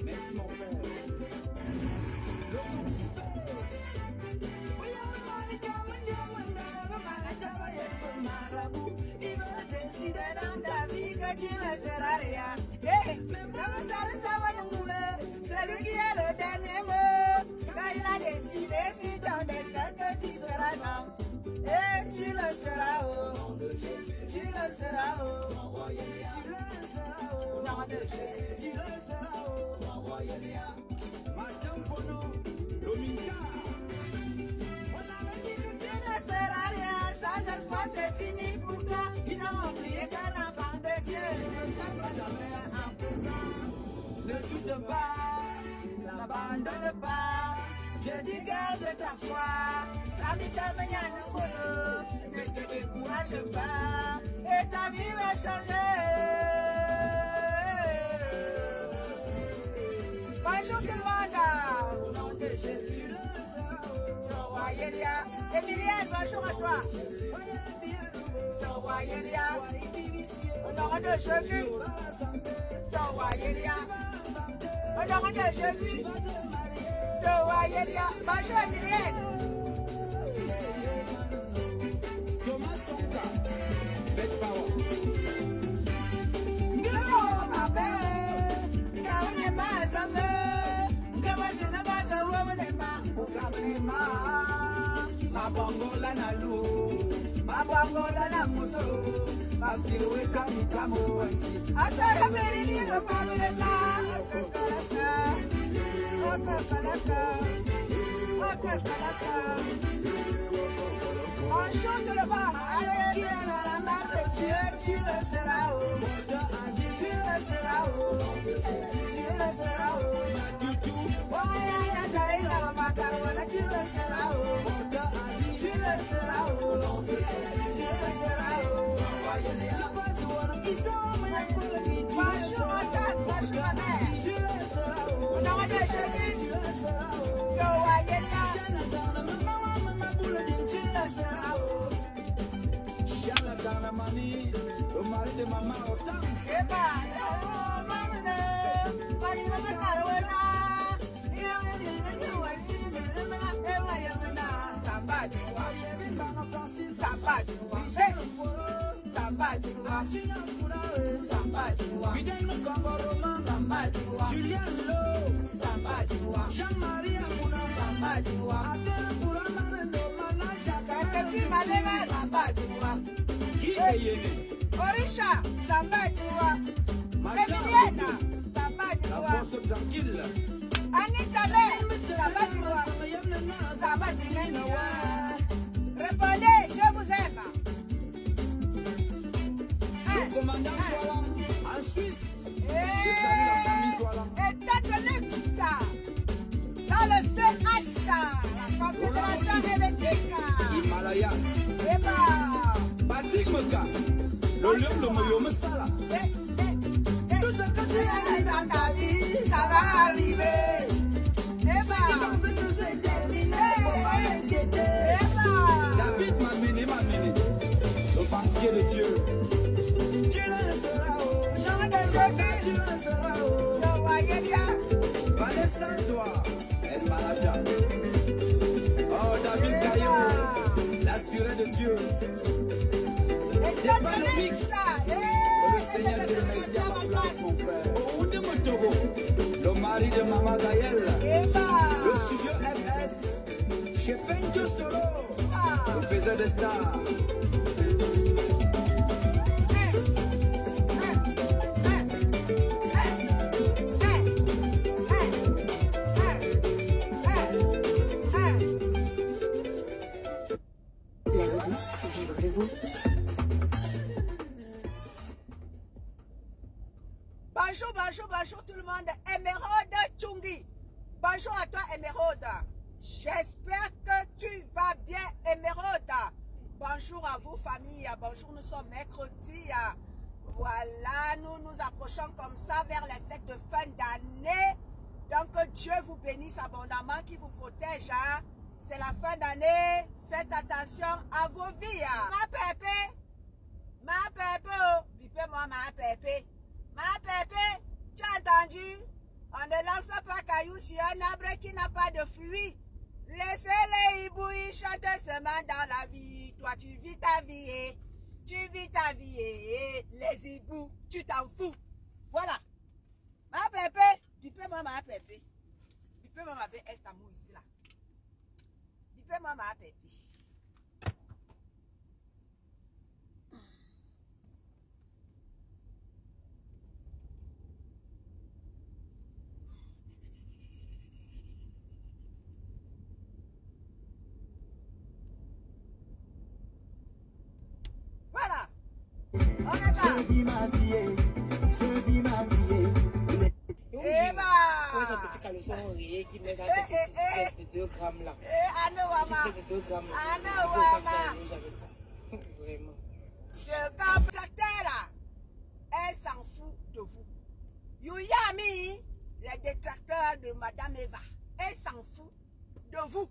Merci mon père. Celui qui est le dernier mot, quand il a décidé, si ton destin que tu seras là, et tu le seras, oh, tu le seras, oh, tu le seras, oh, nom de Jésus, tu le seras, oh, Madame Fono, Dominga. on avait dit que tu ne seras rien, sans espoir c'est fini pour toi, ils ont oublié qu'un enfant de Dieu ne s'en va jamais à son présence. Ne doute pas, n'abandonne pas. Je dis garde ta foi. Ne te décourage pas. Et ta vie va changer. Bonjour tout le monde. Au nom de Jésus. Emilienne, bonjour à toi. Au nom de Jésus. Au nom de Jésus. Bonjour Emilienne. Thomas Sonka, bête power. Ngelo mabe, kaune mazame, ngabazina bazawo nema, ukamema. Mabangola na lu, Mabangola na muso, mafiwe kamikamo wansi. asara berini ngapamela, akakalaka. On chante le bas, qui est dans la main de Dieu, tu le seras, oh. Tu le seras, oh. Tu le seras, oh. Tu le seras, oh. Tu le seras, oh. Tu le seras, oh. Bonjour ma tasse, bonjour ma mère. Tu le seras, oh. Au nom de Jésus, tu le seras, oh. Tu le seras, oh. Charlatana mani, le mari de maman Hortense. Eba, oh, mamana, mama Carola. Julien Lo, Jean-Marie Amouna, Orisha, Emiliana, la force tranquille. Anita répondez, je vous aime. Le commandant Soalam, en Suisse. Je salue la famille Soalam. Et tête luxe, dans le CH, la Confédération helvétique. Himalaya. Eba. Patrick Meka, le lion de Moyo Sala. Tout ce que tu as dans ta vie, ça va arriver. Eba. C'est terminé. David Mamini, le banquier de Dieu. Tu le seras, oh. Jean de Jésus, tu le seras, oh. Le voyez bien. Vanessa Zoa, El Malaja. Oh, David Caillot, l'assuré de Dieu. Stéphane Mix, le Seigneur te remercie à ma place, mon frère. Oundemo Togo, le mari de Maman Gaël. Le studio MS, chez Fenjo Solo, le faiseur des stars. Bonjour tout le monde. Émeraude Tchungi. Bonjour à toi Émeraude. J'espère que tu vas bien Émeraude. Bonjour à vous, famille. Bonjour, nous sommes mercredi. Voilà, nous nous approchons comme ça vers les fêtes de fin d'année. Donc, Dieu vous bénisse abondamment, qui vous protège. C'est la fin d'année. Faites attention à vos vies. Ma pépé, pipez-moi ma pépé. Ma pépé, tu as entendu? On ne lance pas caillou sur un arbre qui n'a pas de fruits. Laissez les hiboux chanter seulement dans la vie. Toi, tu vis ta vie. Tu vis ta vie. Les hiboux, tu t'en fous. Voilà. Ma pépé, pipez-moi ma pépé. Pipez-moi ma pépé. Est-ce amour ici là? Pipez-moi ma pépé. Voilà. On est là. Je vis ma vie. Je vis ma vie. Eh bah. Ouais, son petit caleçon oreiller qui met dans cette petite pièce de 2 grammes là. Anouama. Petite pièce de 2 grammes là. Anouama. J'avais ça. Vraiment. Ce tracteur là, elle s'en fout de vous. Youyami, les détracteurs de Madame Eva, elle s'en fout de vous.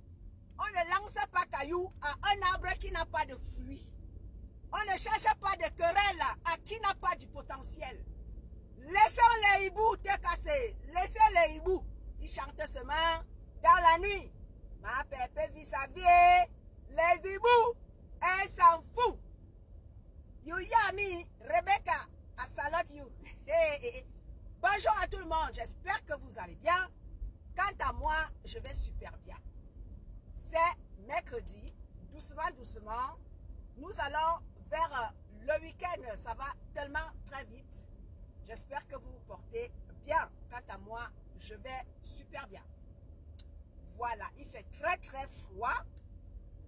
On ne lance pas caillou à un arbre qui n'a pas de fruits. On ne cherche pas de querelle à qui n'a pas du potentiel. Laissez les hiboux te casser. Laissez les hiboux. Ils chantent seulement dans la nuit. Ma pépé vit sa vie. Les hiboux, elle s'en fout. Youyami, Rebecca, I salute you. Bonjour à tout le monde, j'espère que vous allez bien. Quant à moi, je vais super bien. C'est mercredi, doucement, doucement. Nous allons vers le week-end, ça va tellement très vite. J'espère que vous vous portez bien. Quant à moi, je vais super bien. Voilà, il fait très très froid.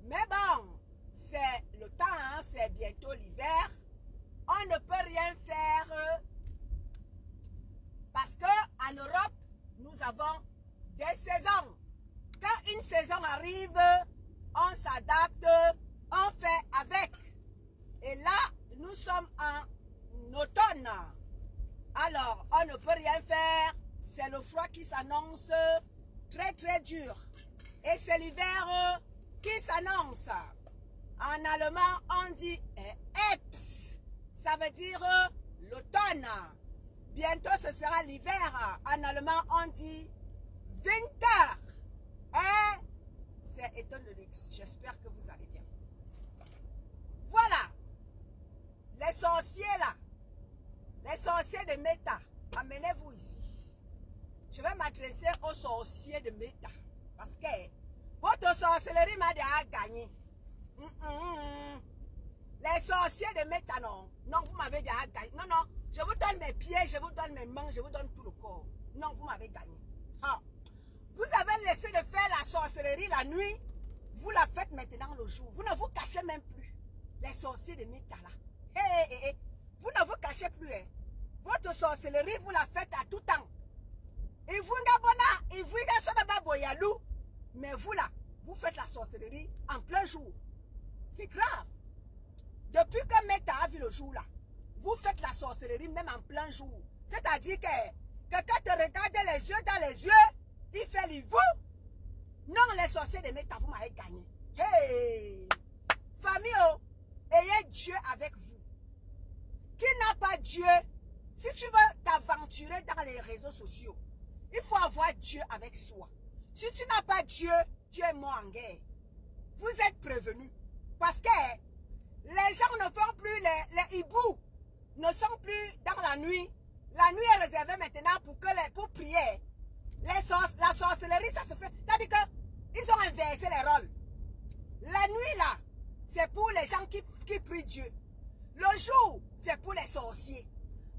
Mais bon, c'est le temps, hein, c'est bientôt l'hiver. On ne peut rien faire parce qu'en Europe, nous avons des saisons. Quand une saison arrive, on s'adapte, on fait avec. Et là, nous sommes en automne. Alors, on ne peut rien faire. C'est le froid qui s'annonce très très dur. Et c'est l'hiver qui s'annonce. En allemand, on dit Herbst. Ça veut dire l'automne. Bientôt, ce sera l'hiver. En allemand, on dit Winter. C'est étonne de luxe. J'espère que vous allez bien. Voilà. Les sorciers là. Les sorciers de Meta. Amenez-vous ici. Je vais m'adresser aux sorciers de Meta. Parce que votre sorcellerie m'a déjà gagné. Les sorciers de Meta, non. Non, vous m'avez déjà gagné. Non, non. Je vous donne mes pieds, je vous donne mes mains, je vous donne tout le corps. Non, vous m'avez gagné. Ah. Vous avez laissé de faire la sorcellerie la nuit. Vous la faites maintenant le jour. Vous ne vous cachez même plus. Les sorciers de Meta, là. Vous ne vous cachez plus. Hein. Votre sorcellerie, vous la faites à tout temps. Et vous, mais vous là, vous faites la sorcellerie en plein jour. C'est grave. Depuis que Meta a vu le jour là, vous faites la sorcellerie même en plein jour. C'est-à-dire que quand te regarde les yeux dans les yeux, il fait les vous. Non, les sorciers de Meta, vous m'avez gagné. Hey! Famille, ayez Dieu avec vous. Qui n'a pas Dieu, si tu veux t'aventurer dans les réseaux sociaux, il faut avoir Dieu avec soi. Si tu n'as pas Dieu, tu es mort en guerre. Vous êtes prévenus. Parce que les gens ne font plus, les hiboux ne sont plus dans la nuit. La nuit est réservée maintenant pour prier. La sorcellerie, ça se fait. C'est-à-dire qu'ils ont inversé les rôles. La nuit, là, c'est pour les gens qui prient Dieu. Le jour, c'est pour les sorciers.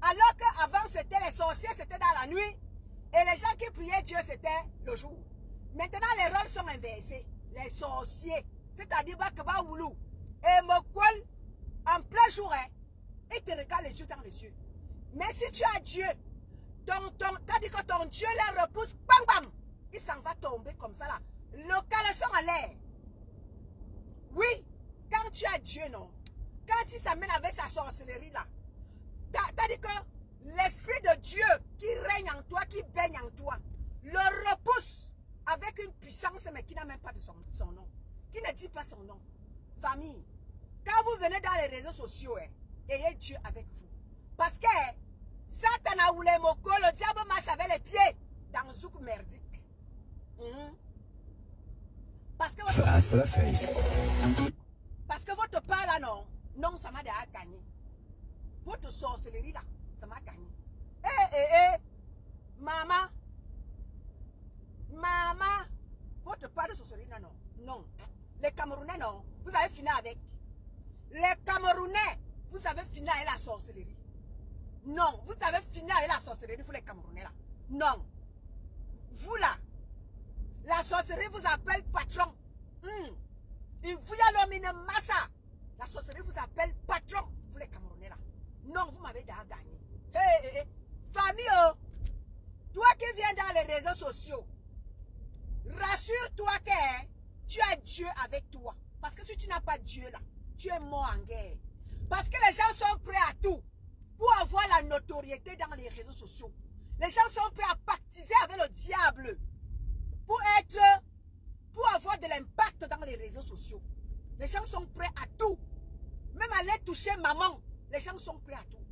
Alors qu'avant, c'était les sorciers, c'était dans la nuit. Et les gens qui priaient Dieu, c'était le jour. Maintenant, les rôles sont inversés. Les sorciers, c'est-à-dire Bakaba Oulou et Mokwel, en plein jour, hein, ils te regardent les yeux dans les yeux. Mais si tu as Dieu, t'as-dit que ton Dieu les repousse, bam bam, il s'en va tomber comme ça là. Le caleçon à l'air. Oui, quand tu as Dieu, non? Quand il s'amène avec sa sorcellerie là, t'as dit que l'Esprit de Dieu qui règne en toi, qui baigne en toi, le repousse avec une puissance, mais qui n'a même pas de son nom. Qui ne dit pas son nom. Famille, quand vous venez dans les réseaux sociaux, ayez Dieu avec vous. Parce que Satan ou les moko, le diable marche avec les pieds dans zouk merdique. Parce que votre part là, non, ça m'a déjà gagné. Votre sorcellerie là, ça m'a gagné. Maman, votre part de sorcellerie là, non. Les Camerounais, non, vous avez fini avec. Les Camerounais, vous avez fini avec la sorcellerie. Non, vous avez fini avec la sorcellerie, vous les Camerounais là. Non. Vous là, la sorcellerie vous appelle patron. Il vous y a l'homme une massa. La sorcellerie vous appelle patron, vous les Camerounais là. Non, vous m'avez déjà gagné. Famille, toi qui viens dans les réseaux sociaux, rassure-toi que tu as Dieu avec toi. Parce que si tu n'as pas Dieu là, tu es mort en guerre. Parce que les gens sont prêts à tout pour avoir la notoriété dans les réseaux sociaux. Les gens sont prêts à pactiser avec le diable pour avoir de l'impact dans les réseaux sociaux. Les gens sont prêts à tout. Même aller toucher maman, les gens sont prêts à tout.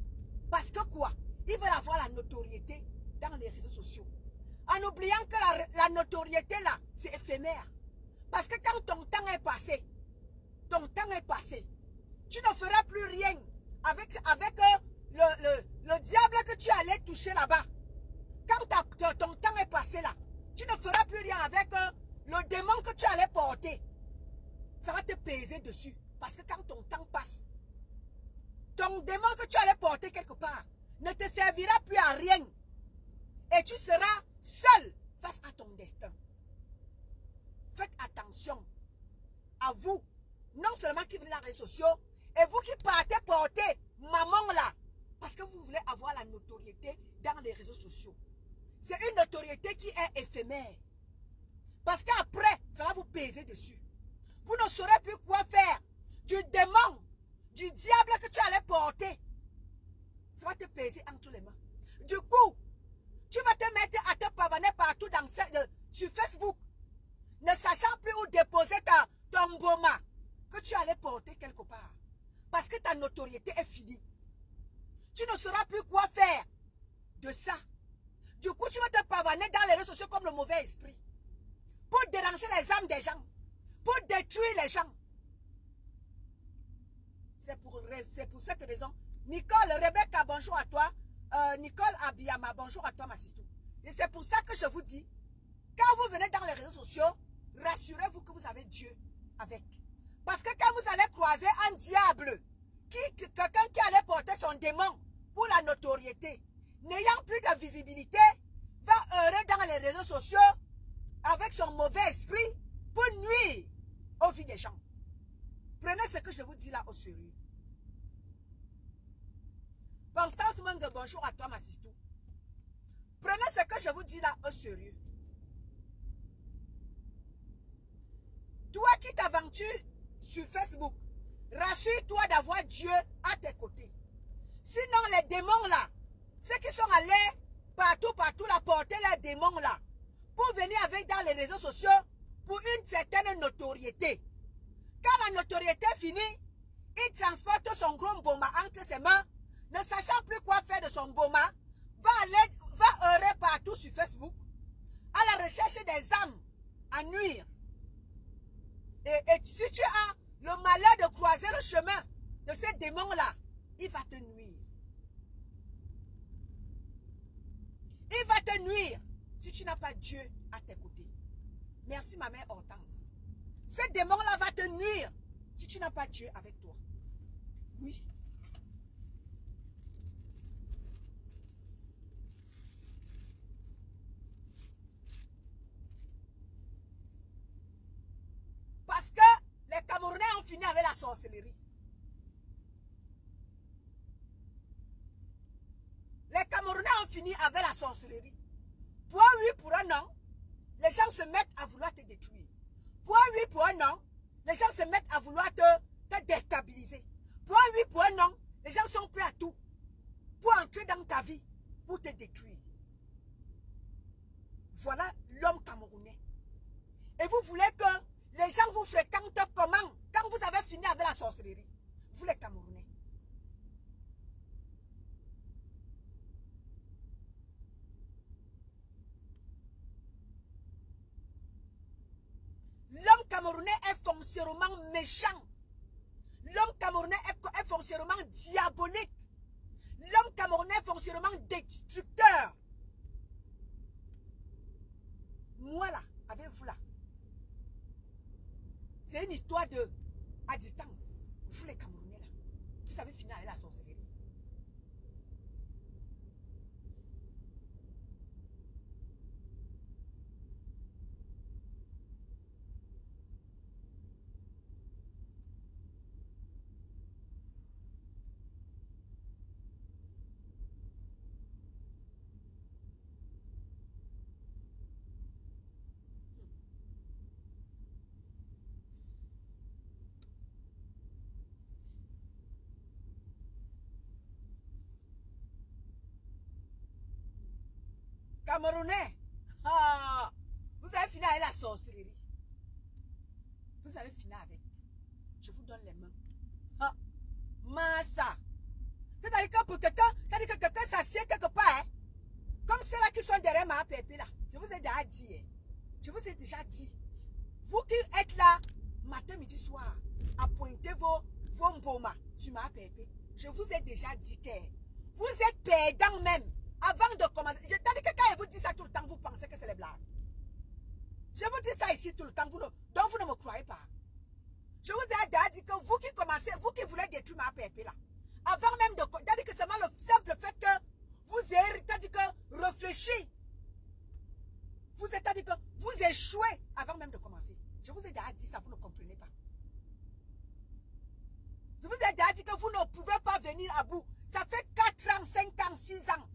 Parce que quoi? Ils veulent avoir la notoriété dans les réseaux sociaux. En oubliant que la notoriété là, c'est éphémère. Parce que quand ton temps est passé, tu ne feras plus rien avec le diable que tu allais toucher là-bas. Quand ton temps est passé là, tu ne feras plus rien avec le démon que tu allais porter. Ça va te peser dessus. Parce que quand ton temps passe, ton démon que tu allais porter quelque part ne te servira plus à rien. Et tu seras seul face à ton destin. Faites attention à vous. Non seulement qui venez dans les réseaux sociaux, et vous qui partez porter maman là. Parce que vous voulez avoir la notoriété dans les réseaux sociaux. C'est une notoriété qui est éphémère. Parce qu'après, ça va vous peser dessus. Vous ne saurez plus quoi faire. Du démon, du diable que tu allais porter, ça va te peser entre les mains. Du coup, tu vas te mettre à te pavaner partout sur Facebook, ne sachant plus où déposer ton boma que tu allais porter quelque part. Parce que ta notoriété est finie. Tu ne sauras plus quoi faire de ça. Du coup, tu vas te pavaner dans les réseaux sociaux comme le mauvais esprit. Pour déranger les âmes des gens. Pour détruire les gens. C'est pour cette raison. Nicole, Rebecca, bonjour à toi. Nicole Abiyama, bonjour à toi, ma sister. Et c'est pour ça que je vous dis, quand vous venez dans les réseaux sociaux, rassurez-vous que vous avez Dieu avec. Parce que quand vous allez croiser un diable, quelqu'un qui allait porter son démon pour la notoriété, n'ayant plus de visibilité, va errer dans les réseaux sociaux avec son mauvais esprit pour nuire aux vies des gens. Prenez ce que je vous dis là au sérieux. Constance Mange, bonjour à toi, ma sister. Prenez ce que je vous dis là au sérieux. Toi qui t'aventures sur Facebook, rassure-toi d'avoir Dieu à tes côtés. Sinon, les démons là, ceux qui sont allés partout là, porter les démons là, pour venir avec dans les réseaux sociaux, pour une certaine notoriété. Quand la notoriété finit, il transporte son gros boma entre ses mains, ne sachant plus quoi faire de son boma, va errer partout sur Facebook, à la recherche des âmes, à nuire. Et si tu as le malheur de croiser le chemin de ces démons-là, il va te nuire. Il va te nuire si tu n'as pas Dieu à tes côtés. Merci ma mère Hortense. Ces démons-là va te nuire si tu n'as pas Dieu avec toi. Oui. Parce que les Camerounais ont fini avec la sorcellerie. Les Camerounais ont fini avec la sorcellerie. Pour un oui, pour un non, les gens se mettent à vouloir te détruire. Pour un oui, pour un non, les gens se mettent à vouloir te déstabiliser. Pour un oui, pour un non, les gens sont prêts à tout. Pour entrer dans ta vie, pour te détruire. Voilà l'homme camerounais. Et vous voulez que les gens vous fréquentent comment? Quand vous avez fini avec la sorcellerie. Vous les Camerounais. L'homme camerounais est foncièrement méchant. L'homme camerounais est foncièrement diabolique. L'homme camerounais est foncièrement destructeur. Moi là, avec vous là, c'est une histoire de à distance. Vous les Camerounais là, vous avez fini avec la sorcellerie. Camerounais, ah, vous avez fini avec la sorcellerie. Vous avez fini avec. Je vous donne les mains. Ah, Massa. C'est-à-dire que pour quelqu'un, c'est-à-dire que quelqu'un s'assied quelque part, hein, comme ceux-là qui sont derrière ma pépé là. Je vous ai déjà dit, hein, je vous ai déjà dit. Vous qui êtes là, matin, midi, soir, à pointer vos mboma sur ma pépé. Je vous ai déjà dit que vous êtes perdants même. Avant de commencer, je t'ai dit que quand je vous dis ça tout le temps, vous pensez que c'est les blagues. Je vous dis ça ici tout le temps, donc vous ne me croyez pas. Je vous ai déjà dit que vous qui commencez, vous qui voulez détruire ma pépé là, avant même de... C'est-à-dire que seulement le simple fait que vous ayez, c'est-à-dire que réfléchir, c'est-à-dire que vous échouez avant même de commencer. Je vous ai déjà dit ça, vous ne comprenez pas. Je vous ai déjà dit que vous ne pouvez pas venir à bout. Ça fait 4 ans, 5 ans, 6 ans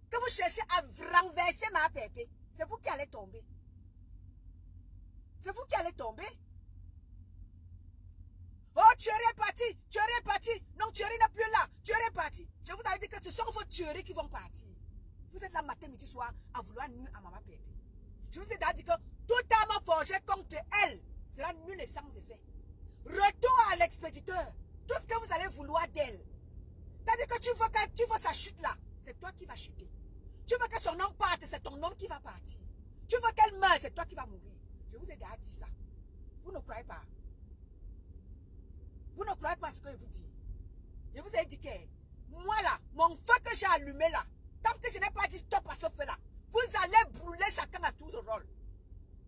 que vous cherchez à renverser ma pépé. C'est vous qui allez tomber. C'est vous qui allez tomber. Oh, tuerie est parti, tuerie est parti. Non, tuerie n'est plus là, tuerie est parti. Je vous avais dit que ce sont vos tueries qui vont partir. Vous êtes là matin, midi, soir à vouloir nuire à maman pépé. Je vous ai déjà dit que toute arme forgée contre elle sera nulle et sans effet. Retour à l'expéditeur. Tout ce que vous allez vouloir d'elle. C'est-à-dire que tu veux sa chute là, c'est toi qui vas chuter. Tu veux que son homme parte, c'est ton homme qui va partir. Tu veux qu'elle meure, c'est toi qui vas mourir. Je vous ai déjà dit ça. Vous ne croyez pas. Vous ne croyez pas ce que je vous dis. Je vous ai dit que moi là, mon feu que j'ai allumé là, tant que je n'ai pas dit stop à ce feu là, vous allez brûler chacun à tout le rôle.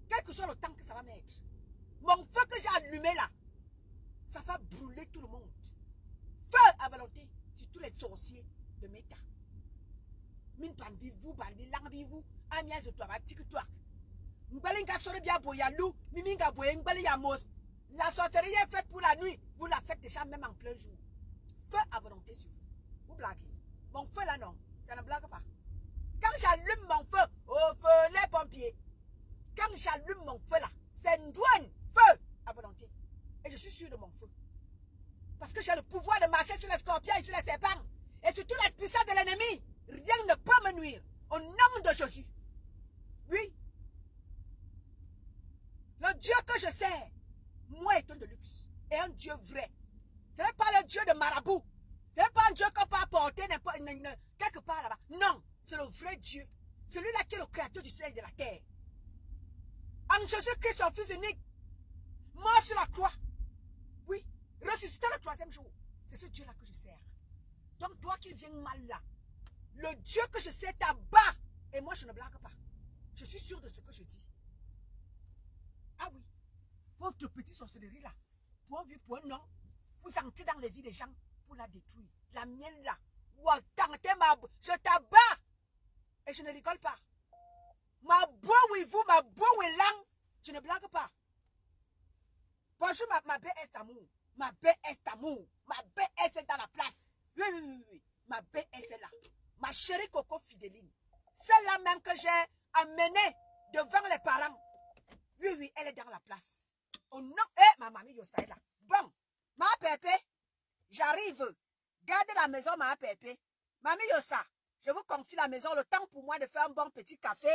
Quel que soit le temps que ça va mettre. Mon feu que j'ai allumé là, ça va brûler tout le monde. Feu à volonté sur tous les sorciers de Méta. Min panvi vous, barbi langbi vous, amias de toi, batik toi. Mbalinga sore bien boyalou, miminga boyeng bali yamos. La sorcellerie est faite pour la nuit, vous la faites déjà même en plein jour. Feu à volonté sur vous. Vous blaguez. Mon feu là non, ça ne blague pas. Quand j'allume mon feu, au feu les pompiers. Quand j'allume mon feu là, c'est une douane, feu à volonté. Et je suis sûr de mon feu. Parce que j'ai le pouvoir de marcher sur les scorpions et sur les serpents. Et sur toute la puissance de l'ennemi. Rien ne peut me nuire. Au nom de Jésus. Oui. Le Dieu que je sers, moi est un de luxe. Et un Dieu vrai. Ce n'est pas le Dieu de marabout. Ce n'est pas un Dieu qu'on peut apporter quelque part là-bas. Non. C'est le vrai Dieu. Celui-là qui est le créateur du ciel et de la terre. En Jésus-Christ, son fils unique. Mort sur la croix. Oui. Ressuscité le 3e jour. C'est ce Dieu-là que je sers. Donc toi qui viens mal là, le Dieu que je sers t'abat. Et moi je ne blague pas. Je suis sûr de ce que je dis. Ah oui. Votre petite sorcellerie là, pour un oui, pour un non, vous entrez dans les vies des gens pour la détruire. La mienne là, je t'abats. Et je ne rigole pas. Ma beau oui vous, ma beau oui lang, je ne blague pas. Bonjour ma belle est amour. Ma belle est amour. Ma belle est dans la place. Oui, oui, oui, oui. Ma belle est là. Ma chérie Coco Fidéline. Celle-là même que j'ai amenée devant les parents. Oui, oui, elle est dans la place. Oh non, ma mamie Yosta est là. Bon, Ma pépé, j'arrive. Gardez la maison, ma pépé. Mamie Yossa, je vous confie la maison, le temps pour moi de faire un bon petit café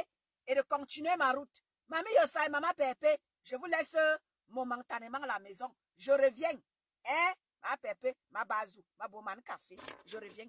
et de continuer ma route. Mamie Yossa et maman pépé, je vous laisse momentanément la maison. Je reviens. Hein? Ma pépé, ma bazou, ma boman café. Je reviens.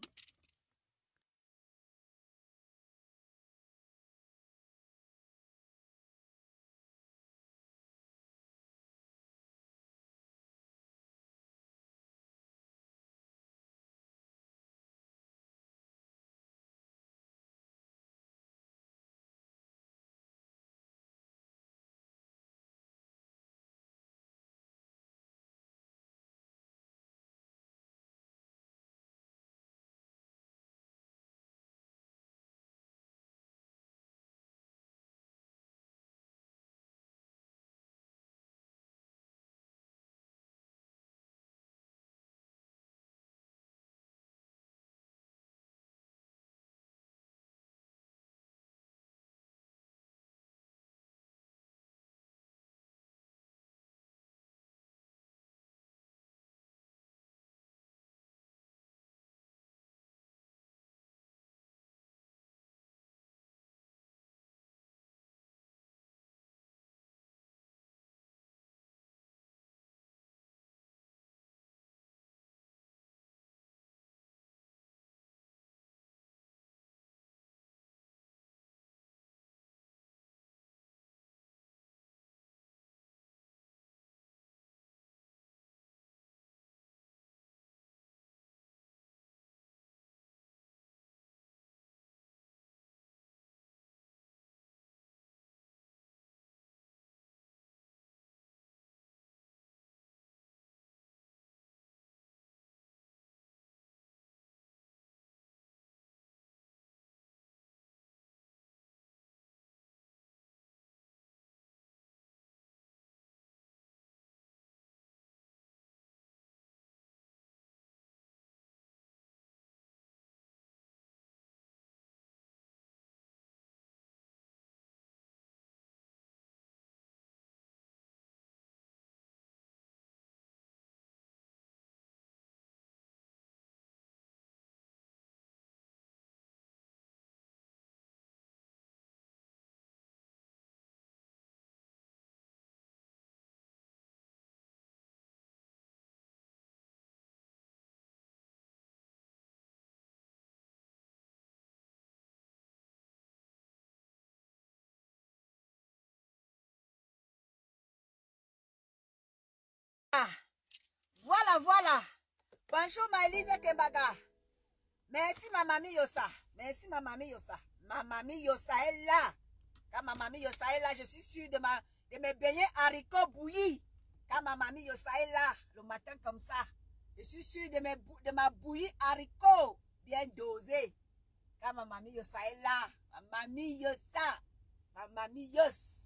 Ah, voilà, voilà. Bonjour, Maëlys Kebaga. Merci, ma mamie Yossa. Merci, ma mamie Yossa. Ma mamie Yossa est là. Quand ma mamie Yossa est là, je suis sûre de mes beignets haricots bouillis. Quand ma mamie Yossa est là, le matin comme ça, je suis sûre de ma bouillie haricots bien dosée. Quand ma mamie Yossa est là, ma mamie Yossa, ma mamie Yoss.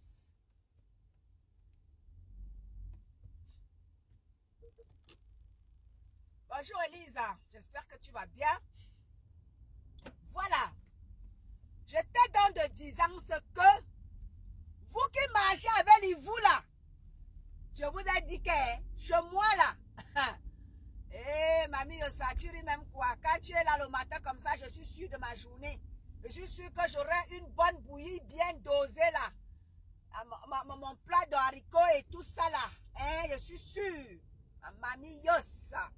Bonjour Elisa, j'espère que tu vas bien. Voilà. J'étais dans de disance que vous qui marchez avec vous là, je vous ai dit que chez moi là, mamie Yossa, tu ris même quoi? Quand tu es là le matin comme ça, je suis sûre de ma journée. Je suis sûre que j'aurai une bonne bouillie bien dosée là. Mon plat de haricots et tout ça là. Hein, je suis sûre. Ma mamie Yossa.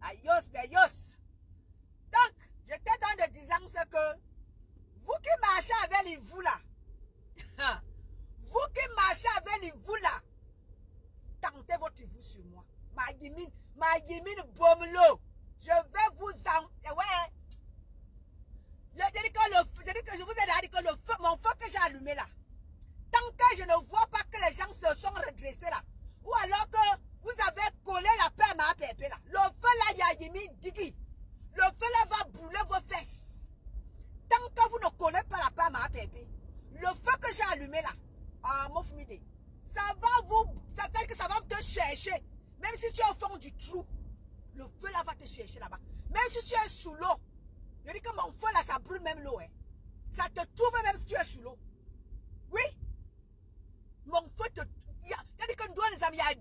La Yos des Yos. Donc, j'étais dans de disance que vous qui marchez avec vous là, vous qui marchez avec vous là, tentez votre vous sur moi. Magimine Bomlo. Je vais vous en... Ouais. Je dis que je vous ai dit que le feu, mon feu que j'ai allumé là, tant que je ne vois pas que les gens se sont redressés là, ou alors que vous avez collé la paix à ma pépé là. Le feu là, Yayimi Digi. Le feu là va brûler vos fesses. Tant que vous ne collez pas la paix à ma pépé, le feu que j'ai allumé là, ça va vous, c'est-à-dire que ça va te chercher. Même si tu es au fond du trou, le feu là va te chercher là-bas. Même si tu es sous l'eau, je dis que mon feu là, ça brûle même l'eau. Hein. Ça te trouve même si tu es sous l'eau. Oui. Mon feu te... C'est-à-dire que nous, les amis, il y a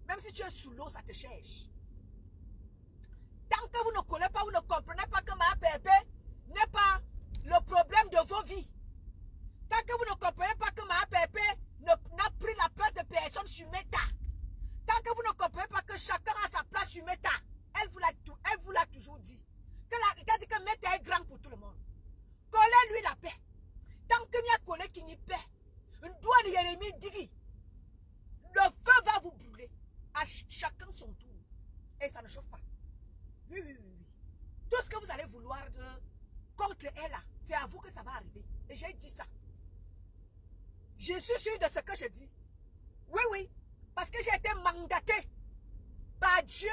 Même si tu es sous l'eau, ça te cherche. Tant que vous ne connaissez pas, vous ne comprenez pas que ma pépé n'est pas le problème de vos vies. Tant que vous ne comprenez pas que ma pépé n'a pris la place de personne sur Meta. Tant que vous ne comprenez pas que chacun a sa place sur Meta. Elle vous l'a toujours dit. Elle a dit que Meta est grand pour tout le monde. Collez-lui la paix. Tant que vous collé qui n'y paix. Une doigt de Jérémie dit, le feu va vous brûler. À chacun son tour. Et ça ne chauffe pas. Oui, oui, oui, oui. Tout ce que vous allez vouloir contre elle, c'est à vous que ça va arriver. Et j'ai dit ça. Je suis sûr de ce que je dis. Oui, oui. Parce que j'ai été mandaté par Dieu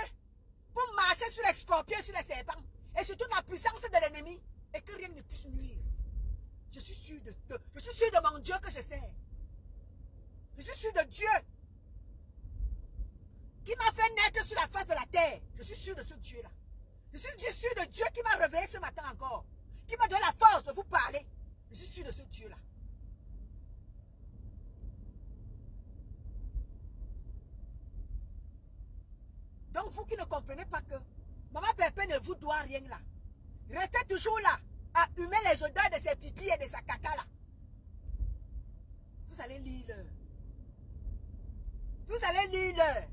pour marcher sur les scorpions, sur les serpents. Et surtout la puissance de l'ennemi. Et que rien ne puisse nuire. Je suis sûr de mon Dieu que je sais. Je suis sûr de Dieu qui m'a fait naître sur la face de la terre. Je suis sûr de ce Dieu-là. Je suis sûr de Dieu qui m'a réveillé ce matin encore. Qui m'a donné la force de vous parler. Je suis sûr de ce Dieu-là. Donc vous qui ne comprenez pas que Maman Pépé ne vous doit rien là. Restez toujours là à humer les odeurs de ses pipis et de sa caca là. Vous allez lire. Vous allez lire.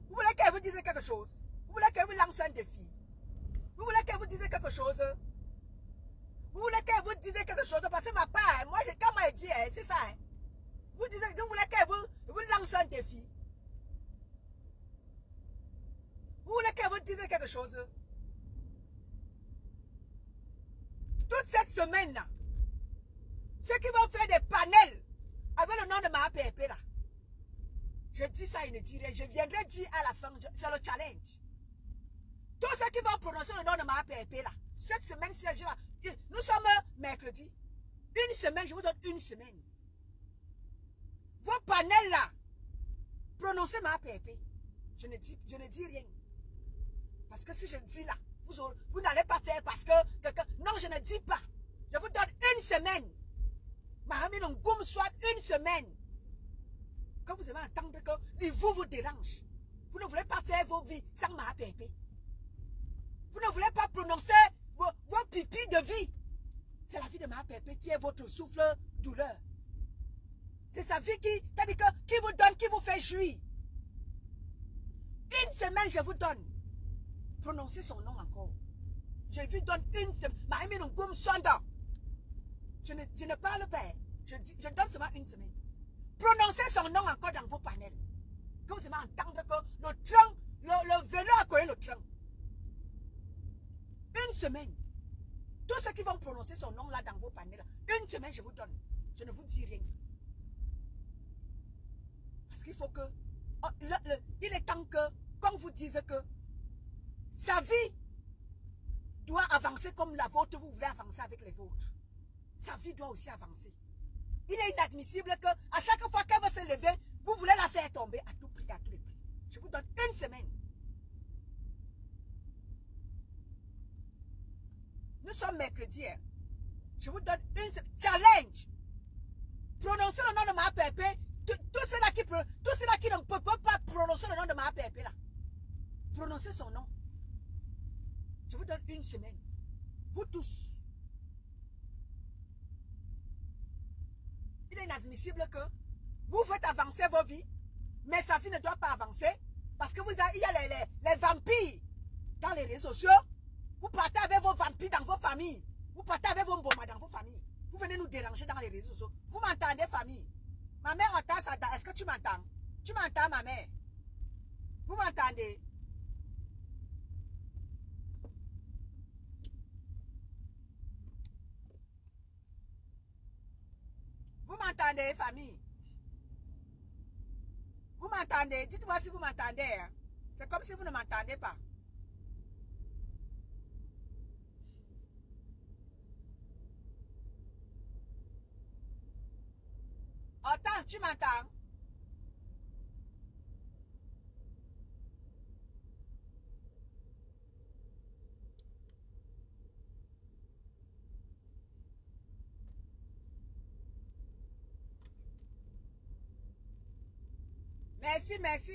Vous voulez qu'elle vous dise quelque chose? Vous voulez qu'elle vous lance un défi? Vous voulez qu'elle vous dise quelque chose? Vous voulez qu'elle vous dise quelque chose? Parce que ma part, moi, quand moi, dit, c'est ça. Hein. Vous voulez qu'elle vous lance un défi? Vous voulez qu'elle vous dise quelque chose? Toute cette semaine-là, ceux qui vont faire des panels avec le nom de ma Pépé là, je dis ça, il ne dit rien. Je viendrai dire à la fin, c'est le challenge. Tous ceux qui vont prononcer le nom de ma Pépé là, cette semaine-ci, nous sommes mercredi. Une semaine, je vous donne une semaine. Vos panels là, prononcez ma Pépé. Je ne dis rien. Parce que si je dis là, vous n'allez pas faire parce que quelqu'un... Non, je ne dis pas. Je vous donne une semaine. Mahami Ngoum soit une semaine. Quand vous allez entendre que vous dérange. Vous ne voulez pas faire vos vies sans ma Pépé. Vous ne voulez pas prononcer vos pipis de vie. C'est la vie de ma Pépé qui est votre souffle douleur. C'est sa vie qui vous donne, qui vous fait jouir. Une semaine, je vous donne. Prononcez son nom encore. Je vous donne une semaine. Mahami Ngoum Sonda. Je ne parle pas. Je donne seulement une semaine. Prononcez son nom encore dans vos panels. Quand vous allez entendre que le train, le vélo a collé le train. Une semaine. Tous ceux qui vont prononcer son nom là dans vos panels, une semaine je vous donne. Je ne vous dis rien. Parce qu'il faut que... il est temps que, qu'on vous dise que sa vie doit avancer comme la vôtre, vous voulez avancer avec les vôtres. Sa vie doit aussi avancer. Il est inadmissible que à chaque fois qu'elle va se lever, vous voulez la faire tomber à tout prix, à tous les prix. Je vous donne une semaine. Nous sommes mercredi. Hein. Je vous donne une semaine. Challenge. Prononcez le nom de ma Pépé. Tous ceux-là qui ne peuvent pas prononcer le nom de ma Pépé là. Prononcez son nom. Je vous donne une semaine. Vous tous. Il est inadmissible que vous faites avancer vos vies, mais sa vie ne doit pas avancer parce que il y a les vampires dans les réseaux sociaux. Vous partez avec vos vampires dans vos familles. Vous partez avec vos bombas dans vos familles. Vous venez nous déranger dans les réseaux sociaux. Vous m'entendez, famille? Ma mère entend ça. Est-ce que tu m'entends? Tu m'entends, ma mère? Vous m'entendez? Vous m'entendez, famille? Vous m'entendez? Dites-moi si vous m'entendez. Hein? C'est comme si vous ne m'entendez pas. Attends, tu m'entends? Merci, merci.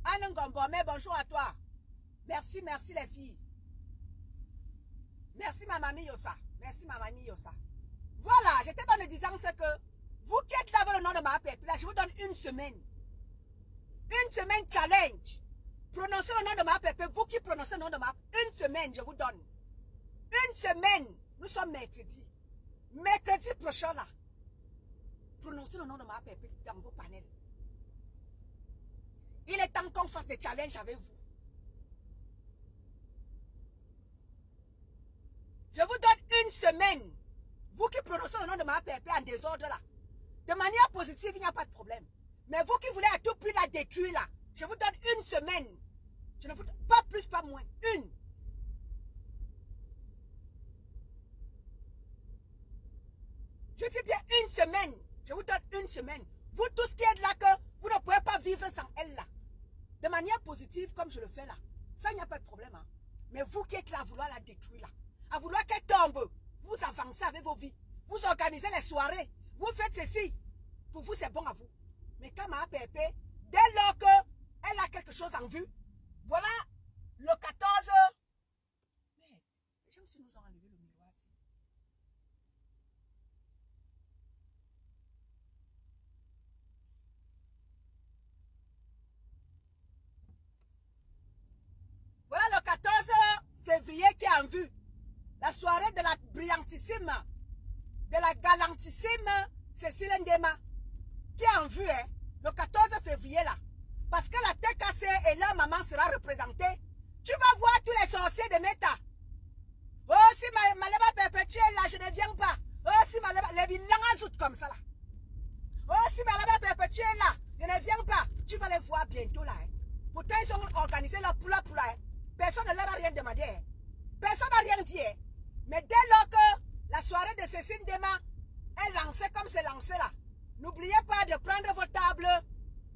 Anne Ngombome, bonjour à toi. Merci, merci les filles. Merci ma mamie Yossa. Merci ma mamie Yossa. Voilà, j'étais dans le disant ce que vous qui êtes là avec le nom de ma peuple, là, je vous donne une semaine. Une semaine challenge. Prononcez le nom de ma peuple. Vous qui prononcez le nom de ma peuple, une semaine, je vous donne. Une semaine. Nous sommes mercredi. Mercredi prochain là. Prononcez le nom de ma peuple dans vos panels. Il est temps qu'on fasse des challenges avec vous. Je vous donne une semaine. Vous qui prononcez le nom de ma peuple en désordre là. De manière positive, il n'y a pas de problème. Mais vous qui voulez à tout prix la détruire là, je vous donne une semaine. Je ne vous donne pas plus, pas moins. Une. Je dis bien une semaine. Je vous donne une semaine. Vous tous qui êtes là, que vous ne pouvez pas vivre sans elle là. De manière positive, comme je le fais là. Ça, il n'y a pas de problème. Hein. Mais vous qui êtes là à vouloir la détruire là. À vouloir qu'elle tombe. Vous avancez avec vos vies. Vous organisez les soirées. Vous faites ceci. Pour vous, c'est bon à vous. Mais quand ma pépé, dès lors qu'elle a quelque chose en vue, voilà le 14. Mais les gens nous ont enlevé le miroir ici. Voilà le 14 février qui est en vue. La soirée de la brillantissime, de la galantissime Cécile Ndema, qui est en vue, hein, le 14 février là. Parce que la TKC et leur maman sera représentée. Tu vas voir tous les sorciers de Meta. Oh, si ma lèvre perpétuelle là, je ne viens pas. Oh, si ma lèvre, les bilans comme ça là. Oh, si ma lèvre perpétuelle là, je ne viens pas. Tu vas les voir bientôt là. Hein. Pourtant, ils ont organisé leur poula. Hein. Personne ne leur a rien demandé. Hein. Personne n'a rien dit. Hein. Mais dès lors que la soirée de Cécile Ndema est lancée comme c'est lancé là, n'oubliez pas de prendre vos tables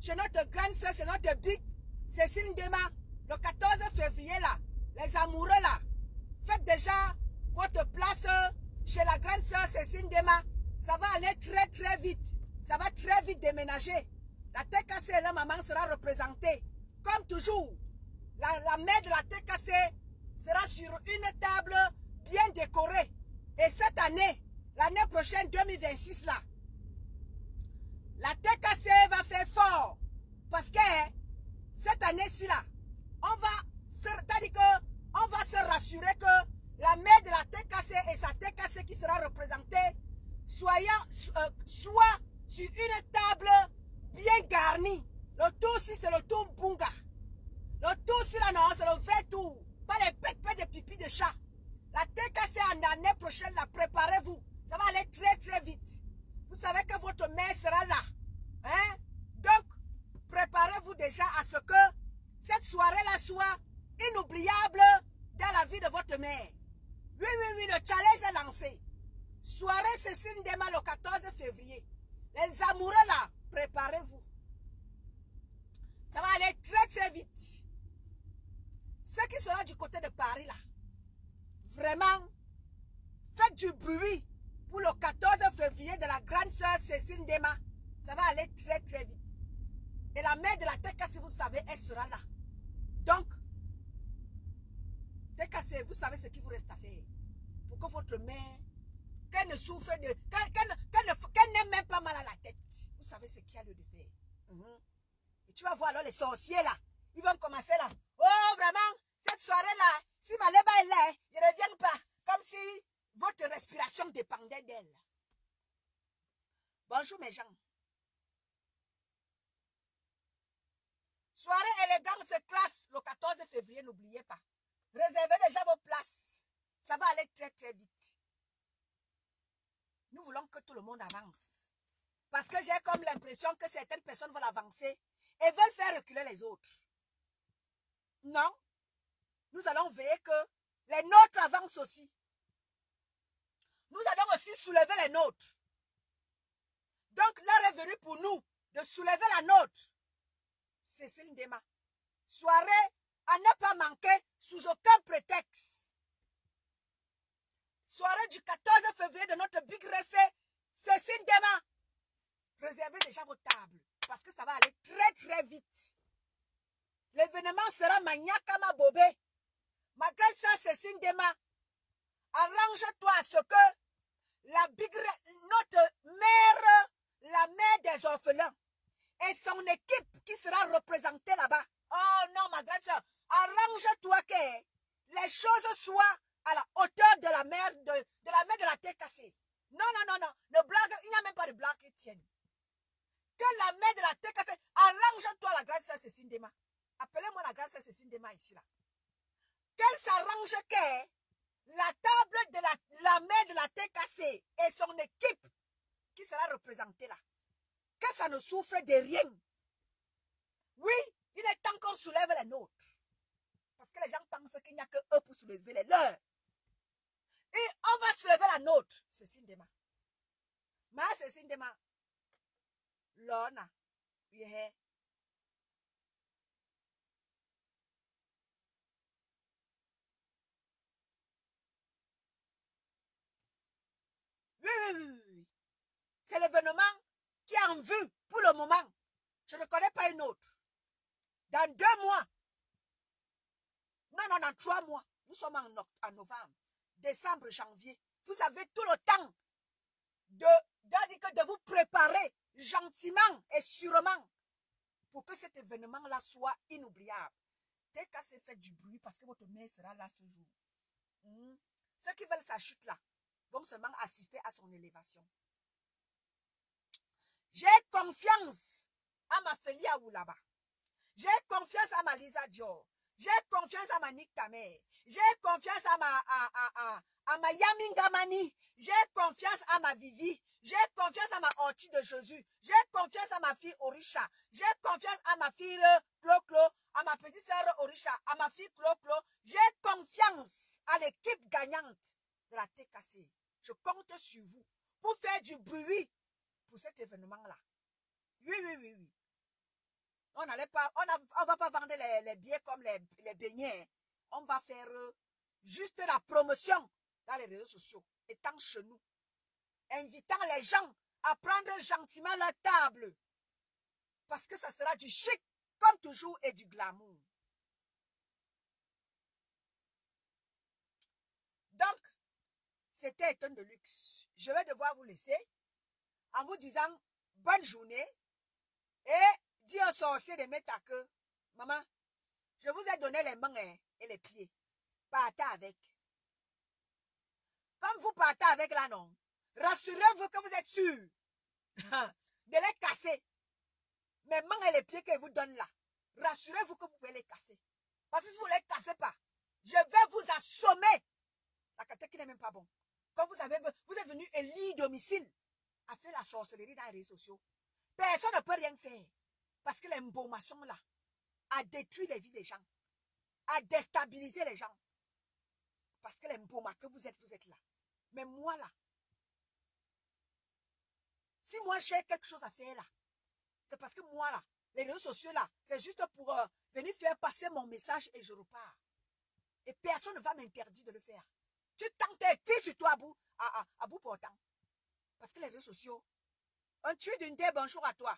chez notre grande soeur, chez notre big Cécile Ndema, le 14 février là. Les amoureux là, faites déjà votre place chez la grande soeur Cécile Ndema. Ça va aller très très vite. Ça va très vite déménager. La TKC et la maman sera représentée. Comme toujours, la mère de la TKC sera sur une table bien décorée. Et cette année, l'année prochaine 2026 là, la TKC va faire fort. Parce que cette année-ci là, on va se rassurer que la mère de la TKC et sa TKC qui sera représentée soit sur une table bien garnie. Le tour aussi c'est le tour bunga. Le tour aussi là non, c'est le vrai tour. Pas les pètes de pipi de chat. La TKC en année prochaine, là, préparez-vous. Ça va aller très très vite. Vous savez que votre mère sera là. Hein? Donc, préparez-vous déjà à ce que cette soirée-là soit inoubliable dans la vie de votre mère. Oui, le challenge est lancé. Soirée Cécile Ndema le 14 février. Les amoureux là, préparez-vous. Ça va aller très très vite. Ceux qui seront du côté de Paris là, vraiment, faites du bruit pour le 14 février de la grande sœur Cécile Ndema. Ça va aller très très vite. Et la mère de la TKC, vous savez, elle sera là. Donc, TKC, vous savez ce qu'il vous reste à faire. Pour que votre mère, qu'elle ne souffre de... qu'elle n'ait même pas mal à la tête. Vous savez ce qu'il y a lieu de faire. Et tu vas voir alors les sorciers là. Ils vont commencer là. Oh, vraiment, cette soirée-là, si ma lèvre est là, je ne reviens pas. Comme si votre respiration dépendait d'elle. Bonjour mes gens. Soirée élégance classe le 14 février, n'oubliez pas. Réservez déjà vos places. Ça va aller très très vite. Nous voulons que tout le monde avance. Parce que j'ai comme l'impression que certaines personnes veulent avancer et veulent faire reculer les autres. Non. Nous allons veiller que les nôtres avancent aussi. Nous allons aussi soulever les nôtres. Donc l'heure est venue pour nous de soulever la nôtre. Cécile Ndema. Soirée à ne pas manquer sous aucun prétexte. Soirée du 14 février de notre Big Ressé, Cécile Ndema. Réservez déjà vos tables. Parce que ça va aller très très vite. L'événement sera Maniakama Bobé. Ma grande sœur Cécile Dema, arrange-toi à ce que notre mère, la mère des orphelins, et son équipe qui sera représentée là-bas. Oh non, ma grande sœur, arrange-toi que les choses soient à la hauteur de la mère de la tête cassée. Non, non, non, non. Le blague, il n'y a même pas de blague qui tienne. Que la mère de la tête cassée, arrange-toi la grande sœur Cécile Dema. Appelez-moi la grande sœur Cécile Dema ici, là. Qu'elle s'arrange que la table de la mère de la tête cassée et son équipe qui sera représentée là, que ça ne souffre de rien. Oui, il est temps qu'on soulève les nôtres. Parce que les gens pensent qu'il n'y a que eux pour soulever les leurs. Et on va soulever la nôtre. Cécile Dema. Ma Cécile Dema. Lona. Yeah. Oui. C'est l'événement qui est en vue pour le moment. Je ne connais pas une autre. Dans 2 mois. Non, dans 3 mois. Nous sommes en novembre, décembre, janvier. Vous avez tout le temps de vous préparer gentiment et sûrement pour que cet événement-là soit inoubliable. Dès qu'à se fait du bruit, parce que votre mère sera là ce jour. Ceux qui veulent sa chute là vont seulement assister à son élévation. J'ai confiance à ma Félia Oulaba. J'ai confiance à ma Lisa Dior. J'ai confiance à ma Nick Tamer. J'ai confiance à ma Yamingamani. J'ai confiance à ma Vivi. J'ai confiance à ma Ortie de Jésus. J'ai confiance à ma fille Orisha. J'ai confiance à ma fille Clo-Clo, à ma petite sœur Orisha, à ma fille Clo-Clo. J'ai confiance à l'équipe gagnante de la tête cassée. Je compte sur vous pour faire du bruit pour cet événement-là. Oui. On va pas vendre les billets comme les beignets. On va faire juste la promotion dans les réseaux sociaux, étant chez nous, invitant les gens à prendre gentiment leur table. Parce que ça sera du chic, comme toujours, et du glamour. Donc, c'était Étonne de luxe. Je vais devoir vous laisser en vous disant bonne journée et dis au sorcier de mettre à queue. Maman, je vous ai donné les mains et les pieds. Partez avec. Comme vous partez avec là, non, rassurez-vous que vous êtes sûr de les casser. Mes mains et les pieds que vous donne là, rassurez-vous que vous pouvez les casser. Parce que si vous ne les cassez pas, je vais vous assommer. La caté qui n'est même pas bon. Quand vous êtes venu élire domicile à faire la sorcellerie dans les réseaux sociaux, personne ne peut rien faire. Parce que l'embaumations là a détruit les vies des gens, a déstabilisé les gens. Parce que l'embauma que vous êtes là. Mais moi là, si moi j'ai quelque chose à faire là, c'est parce que moi là, les réseaux sociaux là, c'est juste pour venir faire passer mon message et je repars. Et personne ne va m'interdire de le faire. Tu tires sur toi à bout portant. Parce que les réseaux sociaux, un tue d'une terre, bonjour à toi.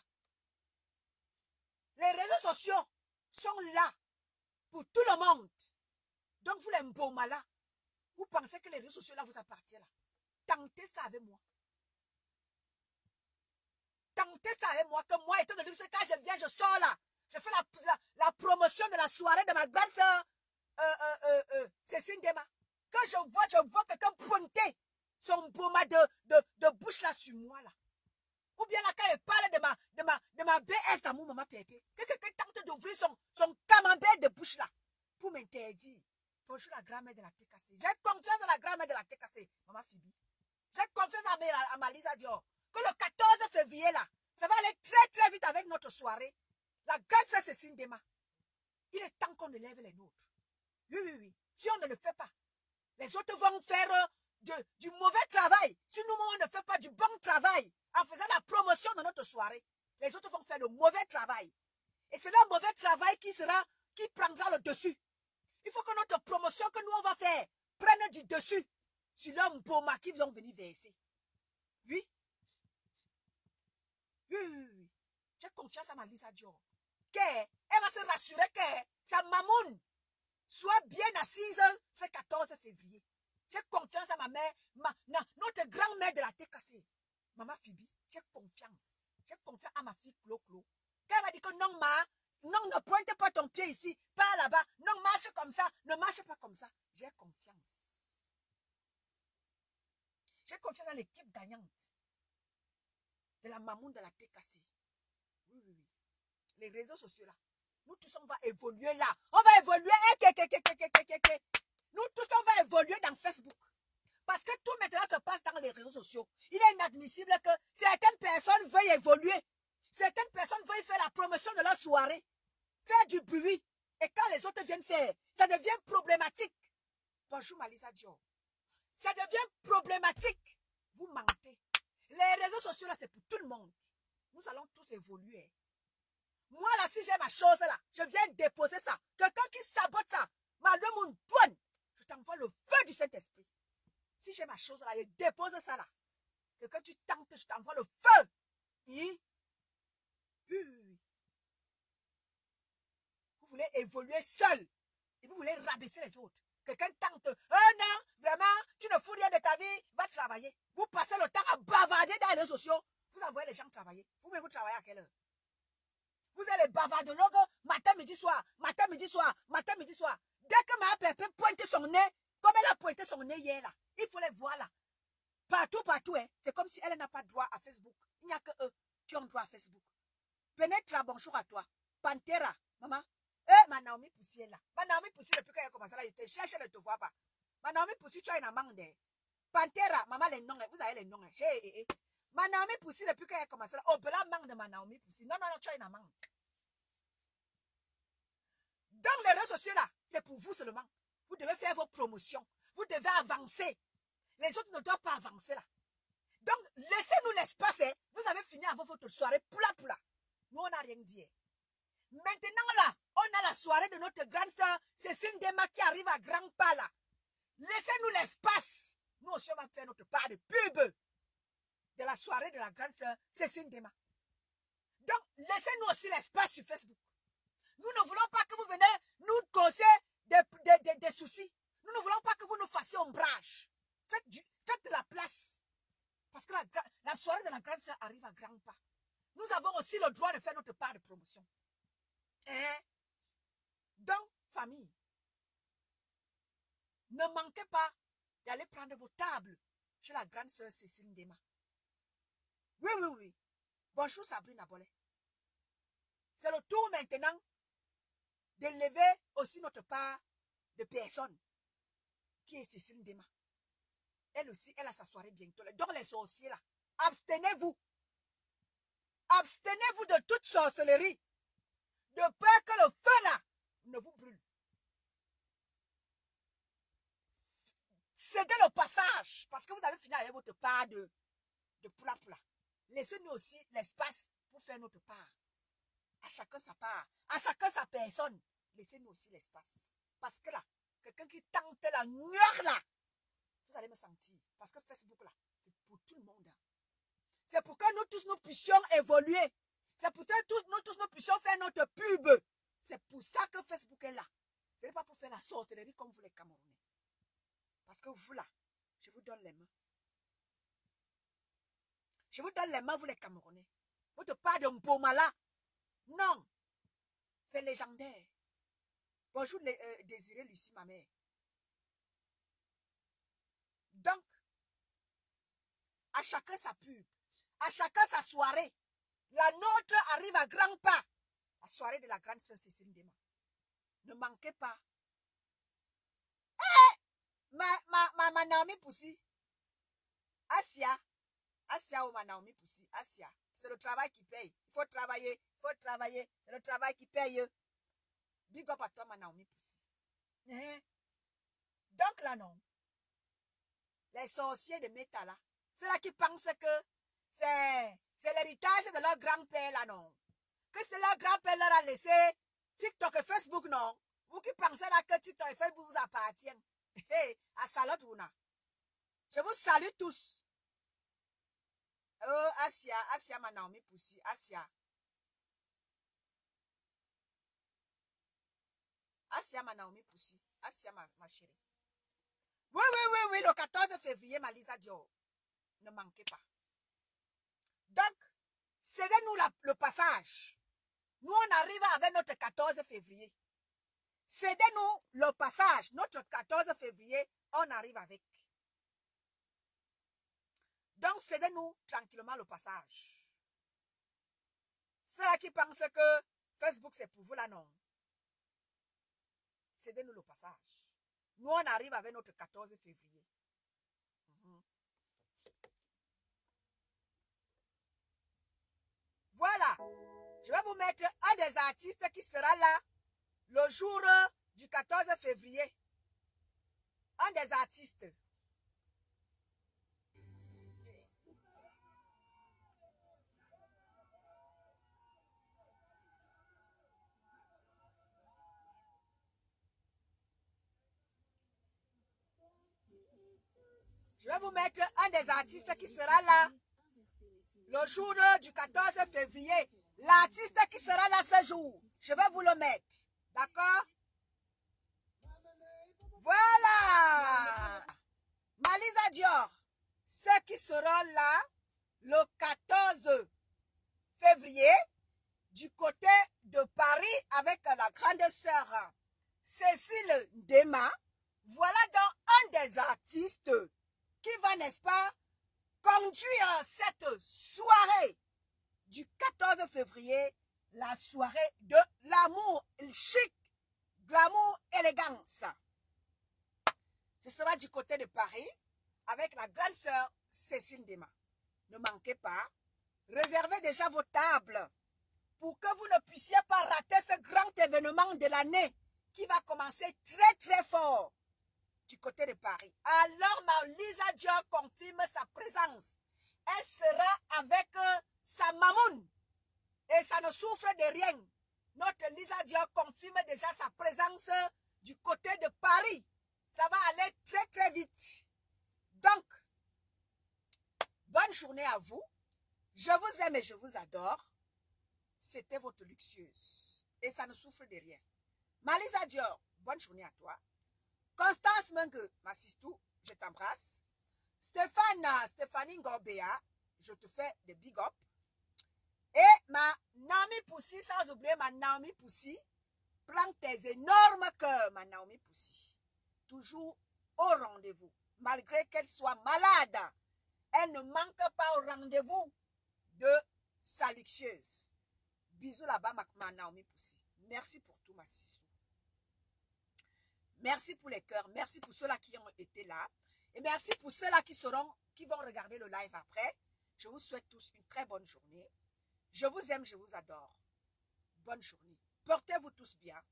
Les réseaux sociaux sont là pour tout le monde. Donc vous les mboma là, vous pensez que les réseaux sociaux là vous appartiennent là. Tentez ça avec moi. Tentez ça avec moi, que moi, étant donné que quand je viens, je sors là. Je fais la promotion de la soirée de ma grande sœur Cécile Dema. Quand je vois quelqu'un pointer son boma de bouche là sur moi là. Ou bien là, quand il parle de ma BS d'amour, maman Pépé, que quelqu'un tente d'ouvrir son camembert de bouche là, pour m'interdire. Bonjour la grand-mère de la tête cassée. J'ai confiance dans la grand-mère de la tête cassée, maman Phoebe. J'ai confiance à ma Lisa Dior. Que le 14 février là, ça va aller très très vite avec notre soirée. La grande sœur Cécile Dema. Il est temps qu'on élève les nôtres. Oui. Si on ne le fait pas, les autres vont faire du mauvais travail. Si nous, on ne fait pas du bon travail en faisant la promotion de notre soirée, les autres vont faire le mauvais travail. Et c'est le mauvais travail qui prendra le dessus. Il faut que notre promotion que nous, on va faire prenne du dessus sur l'homme Boma qui vont venir verser. Oui. J'ai confiance à ma Lisa Dior. Elle va se rassurer que sa mamoune soit bien assise ce 14 février. J'ai confiance à ma mère, notre grand-mère de la TKC. Maman Phoebe, j'ai confiance. J'ai confiance à ma fille Clo-Clo. Quand elle va dire que non, non, ne pointe pas ton pied ici, pas là-bas. Non, marche comme ça, ne marche pas comme ça. J'ai confiance. J'ai confiance dans l'équipe gagnante de la mamoune de la TKC. Oui, oui, oui. Les réseaux sociaux là. Nous tous, on va évoluer là. On va évoluer. Nous tous, on va évoluer dans Facebook. Parce que tout maintenant se passe dans les réseaux sociaux. Il est inadmissible que certaines personnes veuillent évoluer. Certaines personnes veuillent faire la promotion de leur soirée. Faire du bruit. Et quand les autres viennent faire, ça devient problématique. Bonjour Malisa Dior. Ça devient problématique. Vous mentez. Les réseaux sociaux là, c'est pour tout le monde. Nous allons tous évoluer. Moi là, si j'ai ma chose là, je viens déposer ça. Quelqu'un qui sabote ça, malgré mon douane, je t'envoie le feu du Saint-Esprit. Si j'ai ma chose là, je dépose ça là. Quelqu'un tu tentes, je t'envoie le feu. Oui. Vous voulez évoluer seul. Et vous voulez rabaisser les autres. Quelqu'un tente, non, vraiment, tu ne fous rien de ta vie, va travailler. Vous passez le temps à bavarder dans les réseaux sociaux. Vous envoyez les gens travailler. Vous travaillez à quelle heure? Vous êtes les bavardologues matin, midi, soir, matin, midi, soir, matin, midi, soir. Dès que ma pépé pointe son nez, comme elle a pointé son nez hier là, il faut les voir là. Partout, hein. C'est comme si elle n'a pas droit à Facebook. Il n'y a que eux qui ont droit à Facebook. Pénètre, bonjour à toi. Pantera, maman. Ma Naomi Poussi est là. Ma Naomi Poussi, depuis qu'elle a commencé là, je te cherche, elle ne te voit pas. Ma Naomi Poussi, tu as une amende. Pantera, maman, les noms, vous avez les noms. Hey. Ma Naomi Poussi, depuis qu'elle a commencé là, oh, bela manque de ma Naomi Poussi. Non, tu as une amende. Donc, les réseaux sociaux là, c'est pour vous seulement. Vous devez faire vos promotions. Vous devez avancer. Les autres ne doivent pas avancer là. Donc, laissez-nous l'espace. Hein. Vous avez fini avant votre soirée. Poula. Nous, on n'a rien dit. Maintenant là, on a la soirée de notre grande sœur Cécile Dema qui arrive à grands pas là. Laissez-nous l'espace. Nous aussi, on va faire notre part de pub de la soirée de la grande sœur Cécile Dema. Donc, laissez-nous aussi l'espace sur Facebook. Nous ne voulons pas que vous venez nous causer des soucis. Nous ne voulons pas que vous nous fassiez ombrage. Faites de la place. Parce que la soirée de la grande sœur arrive à grands pas. Nous avons aussi le droit de faire notre part de promotion. Donc, famille, ne manquez pas d'aller prendre vos tables chez la grande sœur Cécile Dema. Oui. Bonjour Sabrina Bollet. C'est le tour maintenant d'élever aussi notre part de personne qui est Cécile Dema. Elle aussi, elle a sa soirée bientôt. Donc les sorciers là, abstenez-vous. Abstenez-vous de toute sorcellerie. De peur que le feu là ne vous brûle. Cédez le passage. Parce que vous avez fini avec votre part de poula. Laissez-nous aussi l'espace pour faire notre part. À chacun sa part. À chacun sa personne. Laissez-nous aussi l'espace. Parce que là, quelqu'un qui tente la nuire là, vous allez me sentir. Parce que Facebook là, c'est pour tout le monde. C'est pour que nous tous nous puissions évoluer. C'est pour que nous tous nous puissions faire notre pub. C'est pour ça que Facebook est là. Ce n'est pas pour faire la sorcellerie comme vous les Camerounais. Parce que vous là, je vous donne les mains. Je vous donne les mains, vous les Camerounais. Votre part de Mboma là. Non. C'est légendaire. Bonjour Désiré Lucie, ma mère. Donc, à chacun sa pub. À chacun sa soirée. La nôtre arrive à grands pas. La soirée de la grande sœur Cécile Dema. Ne manquez pas. Ma Naomi Poussi. Asia ou ma Naomi Poussi. Asia. C'est le travail qui paye. Il faut travailler. C'est le travail qui paye. Big up à toi, ma Naomi Poussi. Donc là, non. Les sorciers de Métala, c'est là qui pensent que c'est l'héritage de leur grand-père là, non. Que c'est leur grand-père leur a laissé TikTok et Facebook, non. Vous qui pensez là que TikTok et Facebook vous appartiennent. À salut, je vous salue tous. Oh, Asia, ma Naomi Poussi, Asia. Asiama Naomi Poussi. Asiama ma chérie. Oui, le 14 février, Malisa Dior. Ne manquez pas. Donc, cédez-nous le passage. Nous, on arrive avec notre 14 février. Cédez-nous le passage. Notre 14 février, on arrive avec. Donc, cédez-nous tranquillement le passage. Ceux qui pensent que Facebook, c'est pour vous là, non. Cédez-nous le passage. Nous, on arrive avec notre 14 février. Voilà. Je vais vous mettre un des artistes qui sera là le jour du 14 février. Un des artistes. Je vais vous mettre un des artistes qui sera là le jour du 14 février. L'artiste qui sera là ce jour, je vais vous le mettre. D'accord? Voilà! Malisa Dior, ceux qui seront là le 14 février du côté de Paris avec la grande sœur Cécile Dema. Voilà donc un des artistes qui va, n'est-ce pas, conduire cette soirée du 14 février, la soirée de l'amour chic, glamour, élégance. Ce sera du côté de Paris avec la grande sœur Cécile Dema. Ne manquez pas, réservez déjà vos tables pour que vous ne puissiez pas rater ce grand événement de l'année qui va commencer très très fort du côté de Paris. Alors, Malisa Dior confirme sa présence. Elle sera avec sa mamoune. Et ça ne souffre de rien. Notre Lisa Dior confirme déjà sa présence du côté de Paris. Ça va aller très très vite. Donc, bonne journée à vous. Je vous aime et je vous adore. C'était votre luxueuse. Et ça ne souffre de rien. Malisa Dior, bonne journée à toi. Constance Mengue, ma sistou, je t'embrasse. Stéphanie Ngorbea, je te fais des big up. Et ma Naomi Poussi, sans oublier ma Naomi Poussi, prends tes énormes cœurs, ma Naomi Poussi. Toujours au rendez-vous. Malgré qu'elle soit malade, elle ne manque pas au rendez-vous de sa luxueuse. Bisous là-bas, ma Naomi Poussi. Merci pour tout, ma sistou. Merci pour les cœurs, merci pour ceux-là qui ont été là. Et merci pour ceux-là qui vont regarder le live après. Je vous souhaite tous une très bonne journée. Je vous aime, je vous adore. Bonne journée. Portez-vous tous bien.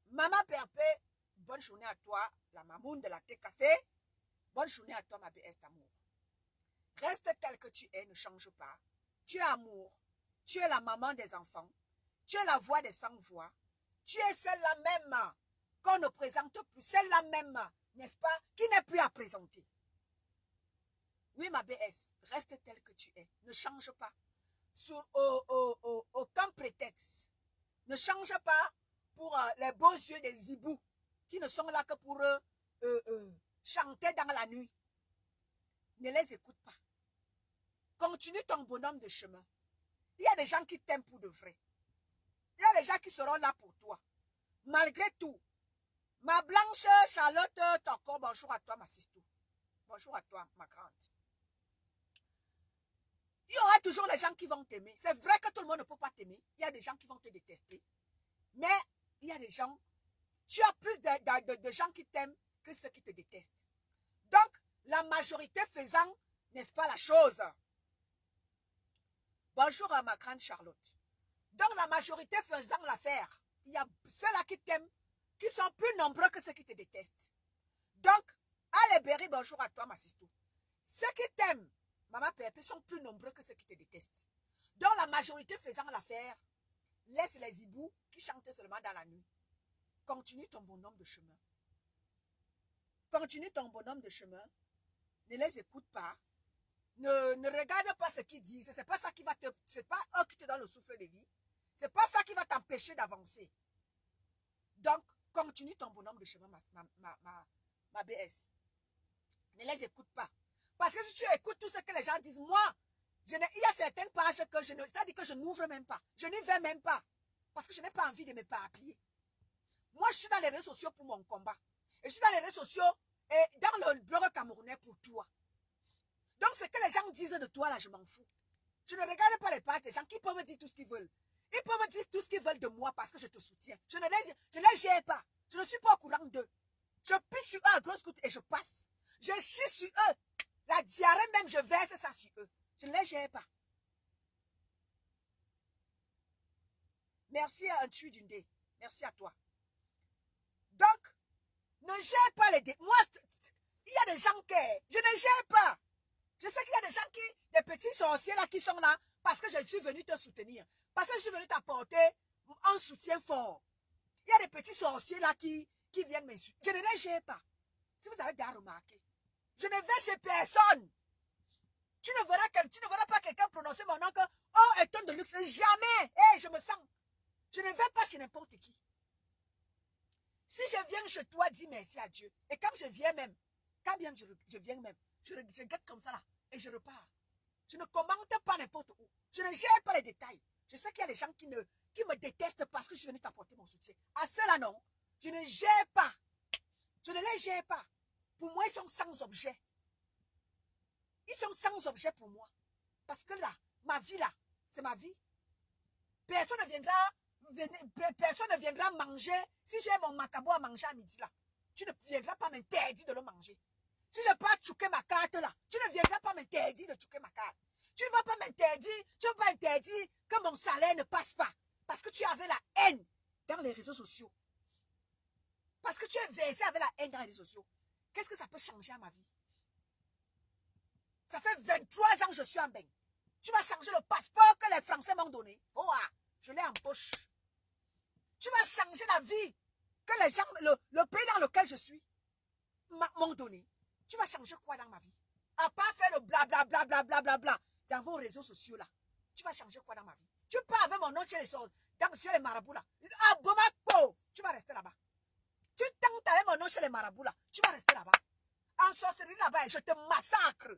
Maman Perpé, bonne journée à toi, la mamoune de la TKC. Bonne journée à toi, ma BS d'amour. Reste tel que tu es, ne change pas. Tu es amour. Tu es la maman des enfants. Tu es la voix des sans-voix. Tu es celle-là même qu'on ne présente plus, celle-là même, n'est-ce pas, qui n'est plus à présenter. Oui, ma BS, reste telle que tu es. Ne change pas. Sur aucun prétexte. Ne change pas pour les beaux yeux des zibous qui ne sont là que pour chanter dans la nuit. Ne les écoute pas. Continue ton bonhomme de chemin. Il y a des gens qui t'aiment pour de vrai. Il y a des gens qui seront là pour toi. Malgré tout. Ma blanche Charlotte Toko, bonjour à toi, ma sistou. Bonjour à toi, ma grande. Il y aura toujours les gens qui vont t'aimer. C'est vrai que tout le monde ne peut pas t'aimer. Il y a des gens qui vont te détester. Mais il y a des gens, tu as plus de gens qui t'aiment que ceux qui te détestent. Donc, la majorité faisant, n'est-ce pas la chose? Bonjour à ma grande Charlotte. Donc, la majorité faisant l'affaire, il y a ceux-là qui t'aiment, qui sont plus nombreux que ceux qui te détestent. Donc, allez, Berry, bonjour à toi, ma sistou. Ceux qui t'aiment, Maman Pépé, sont plus nombreux que ceux qui te détestent. Donc, la majorité faisant l'affaire, laisse les hiboux qui chantent seulement dans la nuit. Continue ton bonhomme de chemin. Continue ton bonhomme de chemin. Ne les écoute pas. Ne regarde pas ce qu'ils disent. C'est pas ça qui va te... C'est pas eux qui te donnent le souffle de vie. C'est pas ça qui va t'empêcher d'avancer. Donc, continue ton bonhomme de chemin, ma BS. Ne les écoute pas. Parce que si tu écoutes tout ce que les gens disent, moi, il y a certaines pages que c'est-à-dire que je n'ouvre même pas. Je n'y vais même pas. Parce que je n'ai pas envie de m'éparpiller. Moi, je suis dans les réseaux sociaux pour mon combat. Et je suis dans les réseaux sociaux et dans le blog camerounais pour toi. Donc, ce que les gens disent de toi, là, je m'en fous. Je ne regarde pas les pages des gens qui peuvent me dire tout ce qu'ils veulent. Ils peuvent me dire tout ce qu'ils veulent de moi parce que je te soutiens. Je ne les gère pas. Je ne suis pas au courant d'eux. Je pisse sur eux à grosse goutte et je passe. Je chie sur eux. La diarrhée même, je verse ça sur eux. Je ne les gère pas. Merci à un tu d'une dé. Merci à toi. Donc, ne gère pas les dés. Moi, il y a des gens que je ne gère pas. Je sais qu'il y a des gens des petits sorciers là qui sont là parce que je suis venu te soutenir. Parce que je suis venu t'apporter un soutien fort. Il y a des petits sorciers là qui viennent m'insulter. Je ne les gère pas. Si vous avez déjà remarqué. Je ne vais chez personne. Tu ne verras pas quelqu'un prononcer mon nom que oh, étonne de luxe. Jamais. Hey, je me sens. Je ne vais pas chez n'importe qui. Si je viens chez toi, dis merci à Dieu. Et quand je viens même, quand bien je viens même, je guette comme ça là et je repars. Je ne commente pas n'importe où. Je ne gère pas les détails. Je sais qu'il y a des gens qui me détestent parce que je suis venu t'apporter mon soutien. À cela non, je ne gère pas. Je ne les gère pas. Pour moi, ils sont sans objet. Ils sont sans objet pour moi. Parce que là, ma vie là, c'est ma vie. Personne ne viendra manger. Si j'ai mon macabo à manger à midi là, tu ne viendras pas m'interdire de le manger. Si je pars chouquer ma carte là, tu ne viendras pas m'interdire de chouquer ma carte. Tu ne vas pas m'interdire, tu ne vas pas interdire que mon salaire ne passe pas. Parce que tu avais la haine dans les réseaux sociaux. Parce que tu es versé avec la haine dans les réseaux sociaux. Qu'est-ce que ça peut changer à ma vie? Ça fait 23 ans que je suis en bain. Tu vas changer le passeport que les Français m'ont donné. Oh, ah, je l'ai en poche. Tu vas changer la vie que les gens, le pays dans lequel je suis, m'ont donné. Tu vas changer quoi dans ma vie? À part faire le blablabla, bla, bla, bla, bla, dans vos réseaux sociaux là. Tu vas changer quoi dans ma vie? Tu pars avec mon nom chez les marabouts là. Ah, Bomako, tu vas rester là-bas. Tu tentes avec mon nom chez les marabouts là. Tu vas rester là-bas. En sorcellerie là-bas et je te massacre.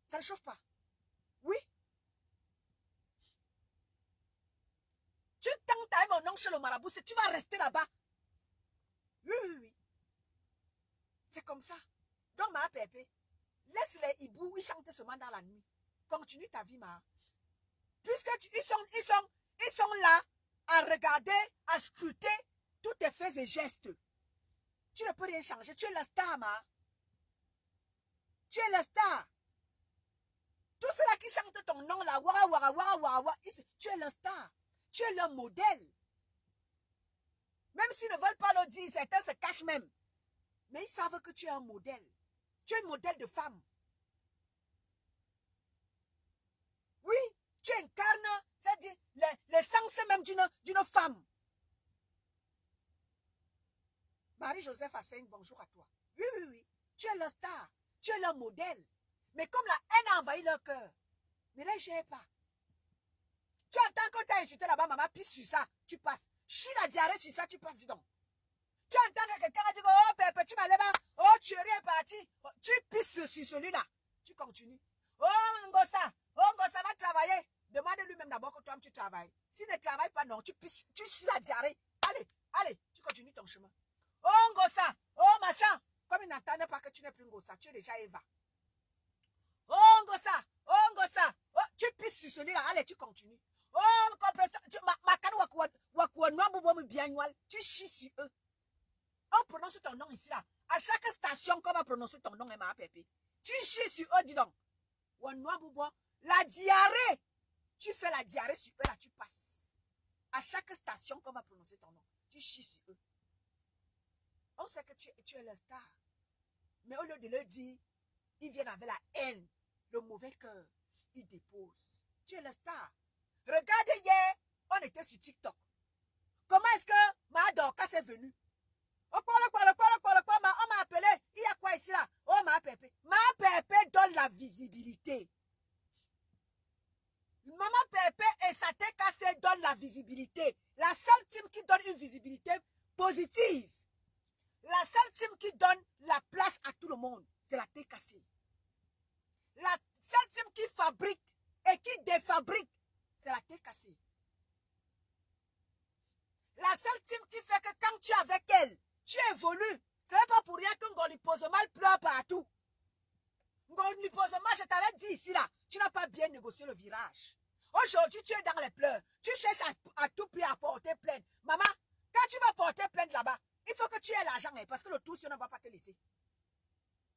Ça ne chauffe pas. Oui. Tu tentes avec mon nom chez le marabout, tu vas rester là-bas. Oui, oui, oui. C'est comme ça. Donc, ma pépé, laisse les hiboux, ils chantent seulement dans la nuit. Continue ta vie, ma. Puisque ils sont là à regarder, à scruter tous tes faits et gestes. Tu ne peux rien changer. Tu es la star, ma. Tu es la star. Tous ceux-là qui chantent ton nom là, wara, wara, wara, wara, wara, tu es le star. Tu es le modèle. Même s'ils ne veulent pas le dire, certains se cachent même. Mais ils savent que tu es un modèle. Tu es un modèle de femme. Oui, tu incarnes, c'est-à-dire l'essence même d'une femme. Marie-Joseph Asseng, bonjour à toi. Oui, oui, oui. Tu es le star. Tu es le modèle. Mais comme la haine a envahi leur cœur, ne les gère pas. Tu entends quand tu as insulté là-bas, maman, pisse sur ça, tu passes. Chie la diarrhée sur ça, tu passes, dis donc. Tu entends que quelqu'un a dit, oh, pépé, tu m'as là-bas, oh, tu es parti. Oh, tu pisses sur celui-là. Tu continues. Oh, Ngosa va travailler. Demande lui-même d'abord que toi-même tu travailles. S'il ne travaille pas, non, tu pisses, tu chies la diarrhée. Allez, tu continues ton chemin. Oh, Ngosa, oh, machin. Comme il n'entendait pas que tu n'es plus Ngosa, tu es déjà Eva. Oh, Ngosa, oh, tu pisses sur celui-là, allez, tu continues. Oh, tu chies sur eux. On prononce ton nom ici là. À chaque station qu'on va prononcer ton nom, ma pépé. Tu chies sur eux, dis donc. La diarrhée. Tu fais la diarrhée sur eux, là, tu passes. À chaque station qu'on va prononcer ton nom, tu chies sur eux. On sait que tu es le star. Mais au lieu de le dire, ils viennent avec la haine, le mauvais cœur. Ils déposent. Tu es le star. Regardez hier, on était sur TikTok. Comment est-ce que ma Dorcas est venue? On m'a appelé. Il y a quoi ici là? Oh, ma pépé. Ma pépé donne la visibilité. Maman pépé et sa tête cassée donne la visibilité. La seule team qui donne une visibilité positive. La seule team qui donne la place à tout le monde, c'est la TKC. La seule team qui fabrique et qui défabrique, c'est la TKC. La seule team qui fait que quand tu es avec elle, tu évolues. Ce n'est pas pour rien que Ngolipozomal pleure partout. Ngolipozomal, je t'avais dit ici, là, tu n'as pas bien négocié le virage. Aujourd'hui, tu es dans les pleurs. Tu cherches à tout prix à porter plainte. Maman, quand tu vas porter plainte là-bas, il faut que tu aies l'argent, parce que le tout, si on ne va pas te laisser.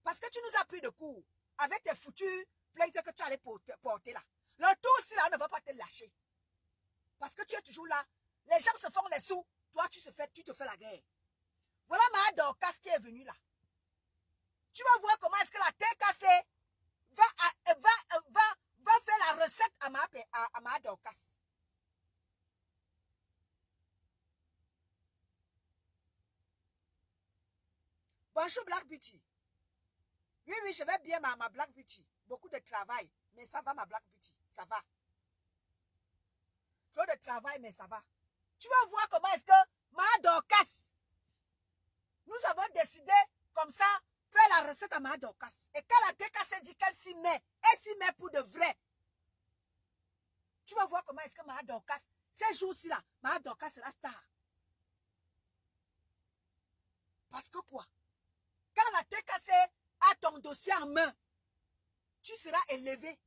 Parce que tu nous as pris de court avec tes foutues plaintes que tu allais porter là. Le tout aussi là, on ne va pas te lâcher. Parce que tu es toujours là. Les gens se font les sous. Toi, tu te fais la guerre. Voilà ma Dorcas qui est venue là. Tu vas voir comment est-ce que la TKC va faire la recette à ma Dorcas. Bonjour Black Beauty. Oui, je vais bien ma Black Beauty. Beaucoup de travail, mais ça va ma Black Beauty. Ça va. Trop de travail, mais ça va. Tu vas voir comment est-ce que ma Dorcas, nous avons décidé comme ça, faire la recette à ma Dorcas. Et quand la TKC dit qu'elle s'y met, elle s'y met pour de vrai. Tu vas voir comment est-ce que ma Dorcas, ces jours-ci là, ma Dorcas sera star. Parce que quoi? Quand la TKC a ton dossier en main, tu seras élevé.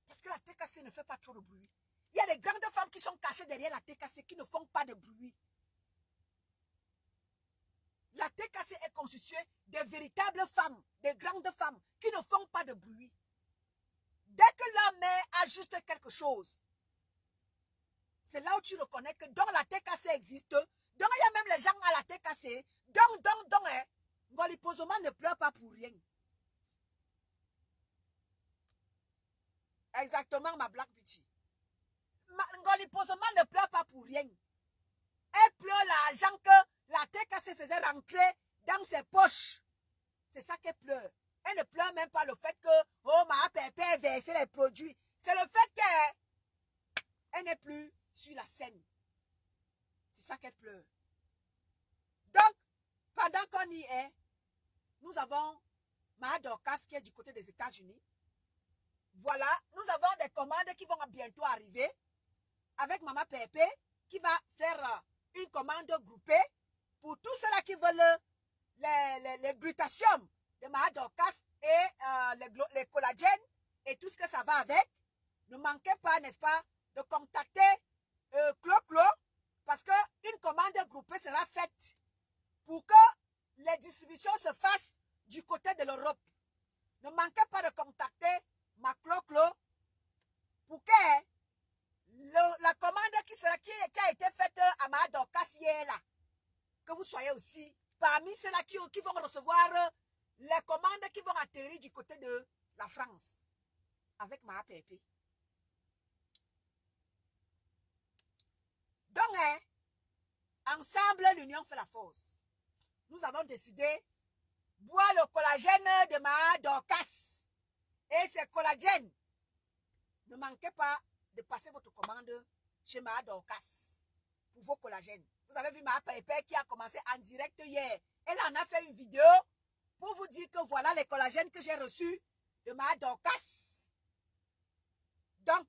Parce que la TKC ne fait pas trop de bruit. Il y a des grandes femmes qui sont cachées derrière la TKC qui ne font pas de bruit. La TKC est constituée de véritables femmes, de grandes femmes qui ne font pas de bruit. Dès que la mère ajuste quelque chose, c'est là où tu reconnais que dans la TKC existe, donc il y a même les gens à la TKC, Ngolipozomal ne pleure pas pour rien. Exactement, ma Black Beauty. Ngolipozomal ne pleure pas pour rien. Elle pleure l'argent que la TKC faisait rentrer dans ses poches. C'est ça qu'elle pleure. Elle ne pleure même pas le fait que, oh, ma pépé a versé les produits. C'est le fait qu'elle n'est plus sur la scène. C'est ça qu'elle pleure. Donc, pendant qu'on y est, nous avons ma Dorcas qui est du côté des États-Unis. Voilà, nous avons des commandes qui vont bientôt arriver avec Maman Pépé qui va faire une commande groupée pour tous ceux-là qui veulent les glutations de ma Dorcas et les collagènes et tout ce que ça va avec. Ne manquez pas, n'est-ce pas, de contacter Clo-Clo parce qu'une commande groupée sera faite pour que les distributions se fassent du côté de l'Europe. Ne manquez pas de contacter ma Clo-Clo pour que la commande qui a été faite à ma Dorcas hier là, que vous soyez aussi parmi ceux-là qui vont recevoir les commandes qui vont atterrir du côté de la France avec ma Pépé. Donc, ensemble, l'union fait la force. Nous avons décidé de boire le collagène de ma Dorcas. Et ces collagènes, ne manquez pas de passer votre commande chez ma Dorcas pour vos collagènes. Vous avez vu ma Pépé qui a commencé en direct hier. Elle en a fait une vidéo pour vous dire que voilà les collagènes que j'ai reçus de ma Dorcas. Donc,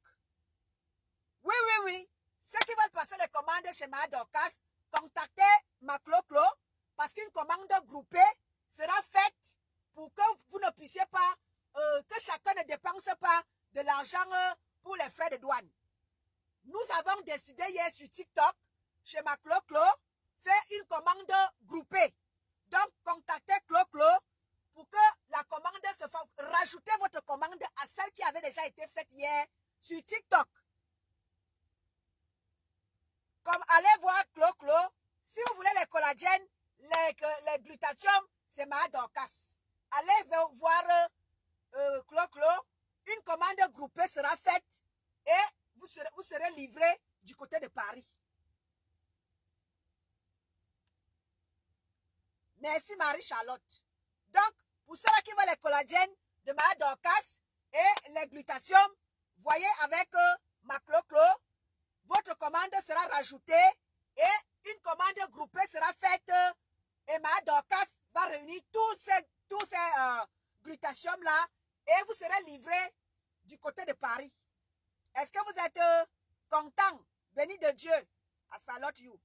oui. Ceux qui veulent passer les commandes chez ma Dorcas, contactez ma Clo-Clo parce qu'une commande groupée sera faite pour que vous ne puissiez pas, que chacun ne dépense pas de l'argent pour les frais de douane. Nous avons décidé hier sur TikTok, chez ma Clo-Clo, faire une commande groupée. Donc, contactez Clo-Clo pour que la commande se fasse. Rajoutez votre commande à celle qui avait déjà été faite hier sur TikTok. Comme allez voir Clo-Clo, si vous voulez les collagènes, les glutations, c'est ma Dorcas. Allez voir Clo-Clo, une commande groupée sera faite et vous serez livré du côté de Paris. Merci Marie-Charlotte. Donc, pour ceux qui veulent les collagènes de ma Dorcas et les glutations, voyez avec ma Clo-Clo, votre commande commande sera rajoutée et une commande groupée sera faite. Et ma Dorcas va réunir tous ces glutatiums-là et vous serez livrés du côté de Paris. Est-ce que vous êtes content? Béni de Dieu. I salute you.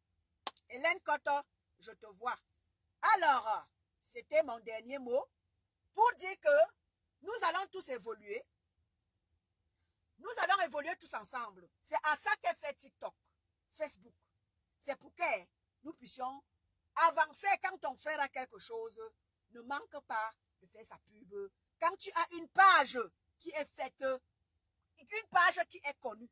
Hélène Cotto, je te vois. Alors, c'était mon dernier mot pour dire que nous allons tous évoluer. Nous allons évoluer tous ensemble. C'est à ça qu'est fait TikTok, Facebook. C'est pour que nous puissions avancer. Quand ton frère a quelque chose, ne manque pas de faire sa pub. Quand tu as une page qui est faite, une page qui est connue,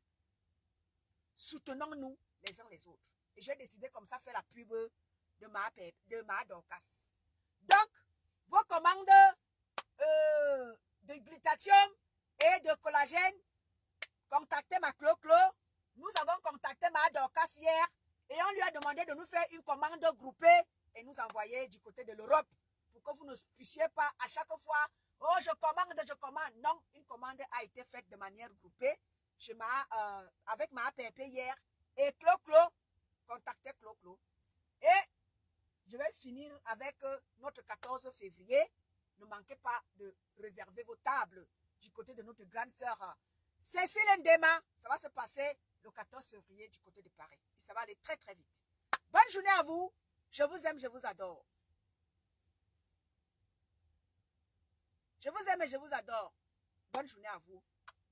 soutenons-nous les uns les autres. Et j'ai décidé comme ça faire la pub de ma Dorcas. Donc, vos commandes de glutathium et de collagène, contactez ma Clo-Clo. Nous avons contacté ma Dorcas hier et on lui a demandé de nous faire une commande groupée et nous envoyer du côté de l'Europe pour que vous ne puissiez pas à chaque fois, oh je commande. Non, une commande a été faite de manière groupée avec ma PP hier et Clo-Clo, contactez Clo-Clo. Et je vais finir avec notre 14 février. Ne manquez pas de réserver vos tables du côté de notre grande sœur Cécile Ndema. Ça va se passer le 14 février du côté de Paris. Et ça va aller très très vite. Bonne journée à vous. Je vous aime, je vous adore. Je vous aime et je vous adore. Bonne journée à vous.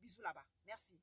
Bisous là-bas. Merci.